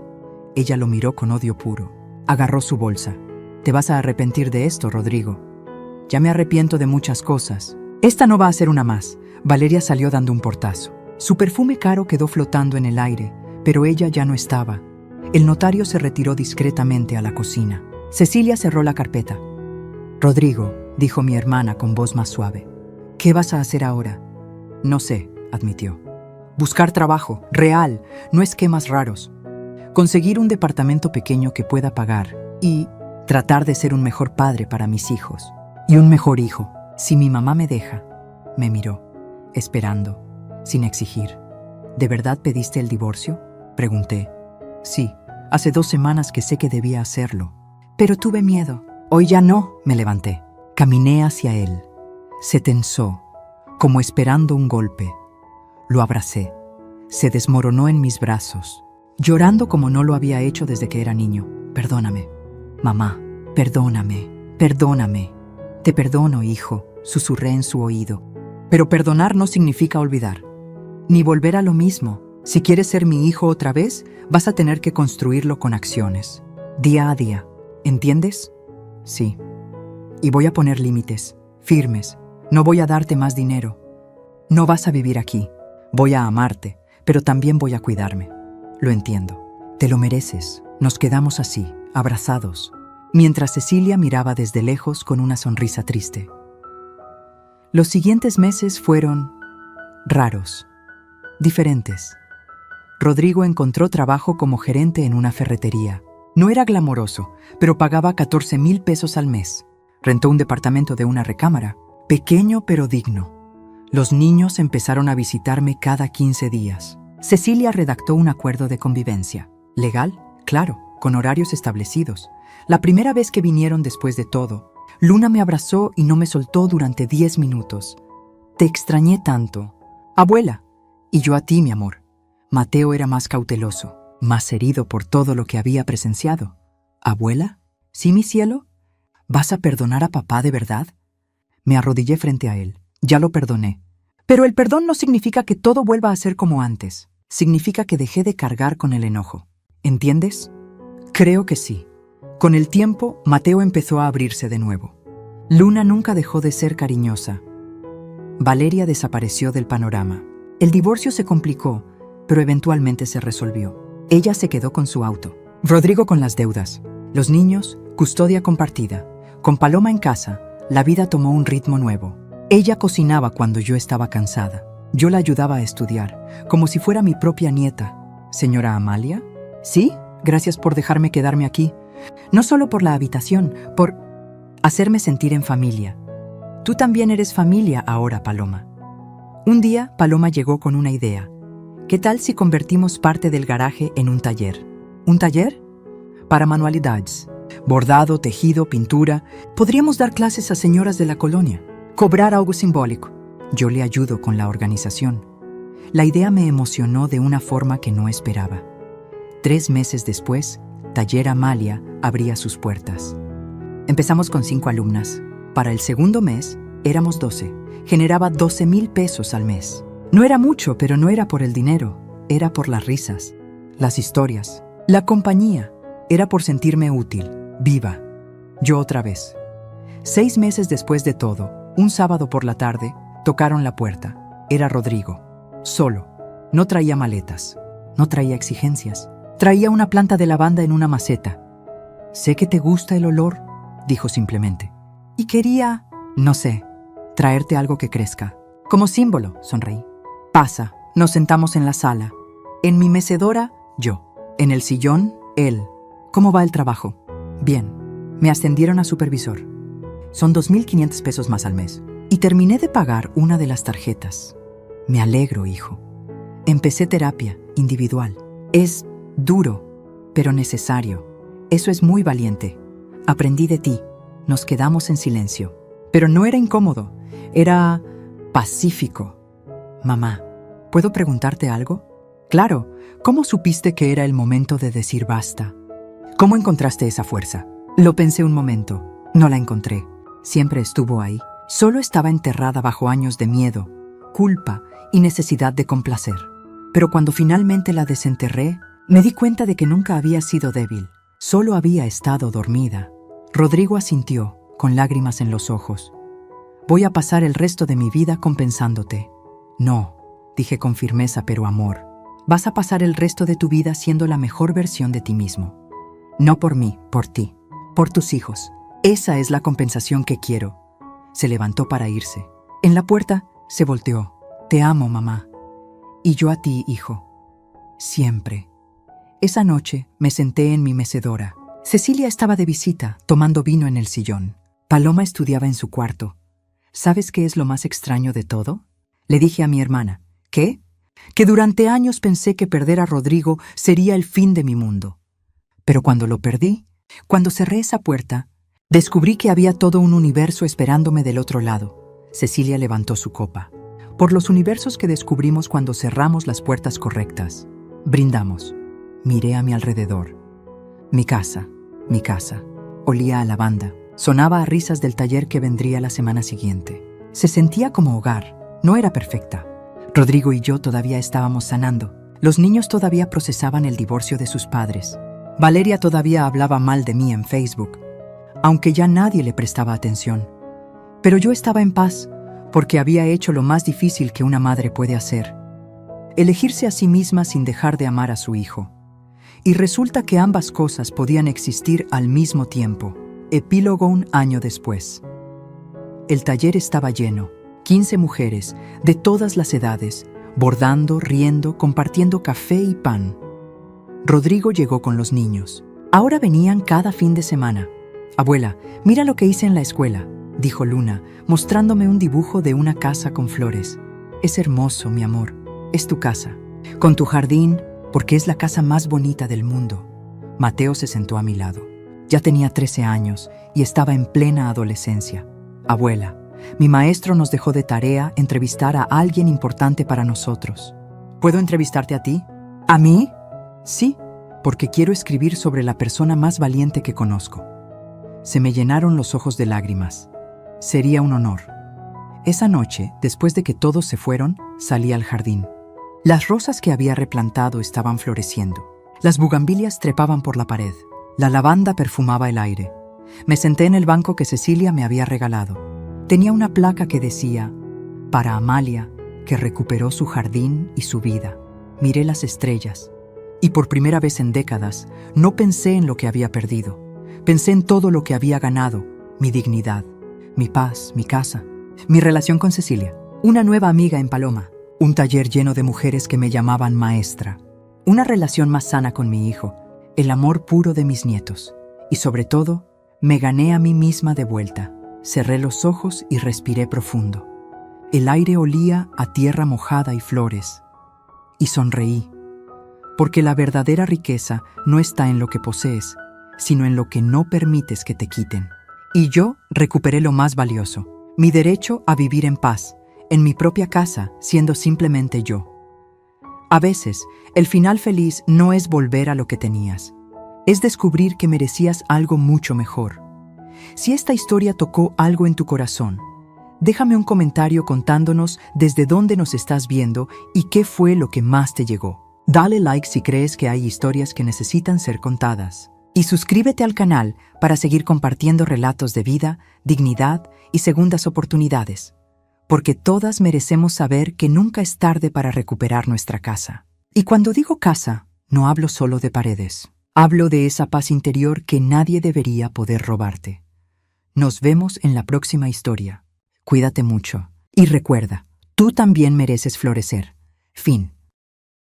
Ella lo miró con odio puro. Agarró su bolsa. Te vas a arrepentir de esto, Rodrigo. Ya me arrepiento de muchas cosas. Esta no va a ser una más. Valeria salió dando un portazo. Su perfume caro quedó flotando en el aire, pero ella ya no estaba. El notario se retiró discretamente a la cocina. Cecilia cerró la carpeta. Rodrigo, dijo mi hermana con voz más suave. ¿Qué vas a hacer ahora? No sé, admitió. Buscar trabajo, real, no esquemas raros. Conseguir un departamento pequeño que pueda pagar y tratar de ser un mejor padre para mis hijos. Y un mejor hijo. Si mi mamá me deja. Me miró, esperando, sin exigir. ¿De verdad pediste el divorcio? Pregunté. Sí, hace 2 semanas que sé que debía hacerlo. Pero tuve miedo. Hoy ya no, me levanté. Caminé hacia él. Se tensó, como esperando un golpe. Lo abracé. Se desmoronó en mis brazos, llorando como no lo había hecho desde que era niño. Perdóname, mamá, perdóname, perdóname. Te perdono, hijo, susurré en su oído. Pero perdonar no significa olvidar, ni volver a lo mismo. Si quieres ser mi hijo otra vez, vas a tener que construirlo con acciones, día a día. ¿Entiendes? Sí. Y voy a poner límites, firmes. No voy a darte más dinero. No vas a vivir aquí. Voy a amarte, pero también voy a cuidarme. Lo entiendo. Te lo mereces. Nos quedamos así, abrazados, mientras Cecilia miraba desde lejos con una sonrisa triste. Los siguientes meses fueron raros, diferentes. Rodrigo encontró trabajo como gerente en una ferretería. No era glamoroso, pero pagaba 14,000 pesos al mes. Rentó un departamento de una recámara, pequeño pero digno. Los niños empezaron a visitarme cada 15 días. Cecilia redactó un acuerdo de convivencia. Legal, claro, con horarios establecidos. La primera vez que vinieron después de todo, Luna me abrazó y no me soltó durante 10 minutos. Te extrañé tanto. Abuela. Y yo a ti, mi amor. Mateo era más cauteloso, más herido por todo lo que había presenciado. ¿Abuela? ¿Sí, mi cielo? ¿Vas a perdonar a papá de verdad? Me arrodillé frente a él. Ya lo perdoné. Pero el perdón no significa que todo vuelva a ser como antes. Significa que dejé de cargar con el enojo. ¿Entiendes? Creo que sí. Con el tiempo, Mateo empezó a abrirse de nuevo. Luna nunca dejó de ser cariñosa. Valeria desapareció del panorama. El divorcio se complicó, pero eventualmente se resolvió. Ella se quedó con su auto. Rodrigo con las deudas. Los niños, custodia compartida. Con Paloma en casa, la vida tomó un ritmo nuevo. Ella cocinaba cuando yo estaba cansada. Yo la ayudaba a estudiar, como si fuera mi propia nieta. ¿Señora Amalia? Sí, gracias por dejarme quedarme aquí. No solo por la habitación, por hacerme sentir en familia. Tú también eres familia ahora, Paloma. Un día, Paloma llegó con una idea. ¿Qué tal si convertimos parte del garaje en un taller? ¿Un taller? Para manualidades. Bordado, tejido, pintura. Podríamos dar clases a señoras de la colonia. Cobrar algo simbólico. Yo le ayudo con la organización. La idea me emocionó de una forma que no esperaba. 3 meses después, Taller Amalia abría sus puertas. Empezamos con 5 alumnas. Para el segundo mes, éramos 12. Generaba 12,000 pesos al mes. No era mucho, pero no era por el dinero. Era por las risas, las historias, la compañía. Era por sentirme útil, viva. Yo otra vez. 6 meses después de todo, un sábado por la tarde, tocaron la puerta. Era Rodrigo. Solo. No traía maletas. No traía exigencias. Traía una planta de lavanda en una maceta. Sé que te gusta el olor, dijo simplemente. Y quería, no sé, traerte algo que crezca. Como símbolo, sonreí. Pasa, nos sentamos en la sala. En mi mecedora, yo. En el sillón, él. ¿Cómo va el trabajo? Bien. Me ascendieron a supervisor. Son 2,500 pesos más al mes. Y terminé de pagar una de las tarjetas. Me alegro, hijo. Empecé terapia individual. Es duro, pero necesario. Eso es muy valiente. Aprendí de ti. Nos quedamos en silencio. Pero no era incómodo. Era pacífico. Mamá, ¿puedo preguntarte algo? Claro. ¿Cómo supiste que era el momento de decir basta? ¿Cómo encontraste esa fuerza? Lo pensé un momento. No la encontré. Siempre estuvo ahí. Solo estaba enterrada bajo años de miedo, culpa y necesidad de complacer. Pero cuando finalmente la desenterré, me di cuenta de que nunca había sido débil. Solo había estado dormida. Rodrigo asintió, con lágrimas en los ojos. Voy a pasar el resto de mi vida compensándote. No, dije con firmeza pero amor. Vas a pasar el resto de tu vida siendo la mejor versión de ti mismo. No por mí, por ti, por tus hijos. Esa es la compensación que quiero. Se levantó para irse. En la puerta se volteó. Te amo, mamá. Y yo a ti, hijo. Siempre. Esa noche me senté en mi mecedora. Cecilia estaba de visita, tomando vino en el sillón. Paloma estudiaba en su cuarto. ¿Sabes qué es lo más extraño de todo? Le dije a mi hermana. ¿Qué? Que durante años pensé que perder a Rodrigo sería el fin de mi mundo. Pero cuando lo perdí, cuando cerré esa puerta, descubrí que había todo un universo esperándome del otro lado. Cecilia levantó su copa. Por los universos que descubrimos cuando cerramos las puertas correctas. Brindamos. Miré a mi alrededor. Mi casa. Olía a lavanda. Sonaba a risas del taller que vendría la semana siguiente. Se sentía como hogar. No era perfecta. Rodrigo y yo todavía estábamos sanando. Los niños todavía procesaban el divorcio de sus padres. Valeria todavía hablaba mal de mí en Facebook, aunque ya nadie le prestaba atención. Pero yo estaba en paz, porque había hecho lo más difícil que una madre puede hacer: elegirse a sí misma sin dejar de amar a su hijo. Y resulta que ambas cosas podían existir al mismo tiempo. Epílogo 1 año después. El taller estaba lleno. 15 mujeres, de todas las edades, bordando, riendo, compartiendo café y pan. Rodrigo llegó con los niños. Ahora venían cada fin de semana. Abuela, mira lo que hice en la escuela, dijo Luna, mostrándome un dibujo de una casa con flores. Es hermoso, mi amor. Es tu casa. Con tu jardín, porque es la casa más bonita del mundo. Mateo se sentó a mi lado. Ya tenía 13 años y estaba en plena adolescencia. Abuela, mi maestro nos dejó de tarea entrevistar a alguien importante para nosotros. ¿Puedo entrevistarte a ti? ¿A mí? Sí, porque quiero escribir sobre la persona más valiente que conozco. Se me llenaron los ojos de lágrimas. Sería un honor. Esa noche, después de que todos se fueron, salí al jardín. Las rosas que había replantado estaban floreciendo. Las bugambilias trepaban por la pared. La lavanda perfumaba el aire. Me senté en el banco que Cecilia me había regalado. Tenía una placa que decía: para Amalia, que recuperó su jardín y su vida. Miré las estrellas. Y por primera vez en décadas, no pensé en lo que había perdido. Pensé en todo lo que había ganado: mi dignidad, mi paz, mi casa, mi relación con Cecilia, una nueva amiga en Paloma, un taller lleno de mujeres que me llamaban maestra, una relación más sana con mi hijo, el amor puro de mis nietos. Y sobre todo, me gané a mí misma de vuelta. Cerré los ojos y respiré profundo. El aire olía a tierra mojada y flores. Y sonreí. Porque la verdadera riqueza no está en lo que posees, sino en lo que no permites que te quiten. Y yo recuperé lo más valioso: mi derecho a vivir en paz, en mi propia casa, siendo simplemente yo. A veces, el final feliz no es volver a lo que tenías. Es descubrir que merecías algo mucho mejor. Si esta historia tocó algo en tu corazón, déjame un comentario contándonos desde dónde nos estás viendo y qué fue lo que más te llegó. Dale like si crees que hay historias que necesitan ser contadas. Y suscríbete al canal para seguir compartiendo relatos de vida, dignidad y segundas oportunidades. Porque todas merecemos saber que nunca es tarde para recuperar nuestra casa. Y cuando digo casa, no hablo solo de paredes. Hablo de esa paz interior que nadie debería poder robarte. Nos vemos en la próxima historia. Cuídate mucho. Y recuerda, tú también mereces florecer. Fin.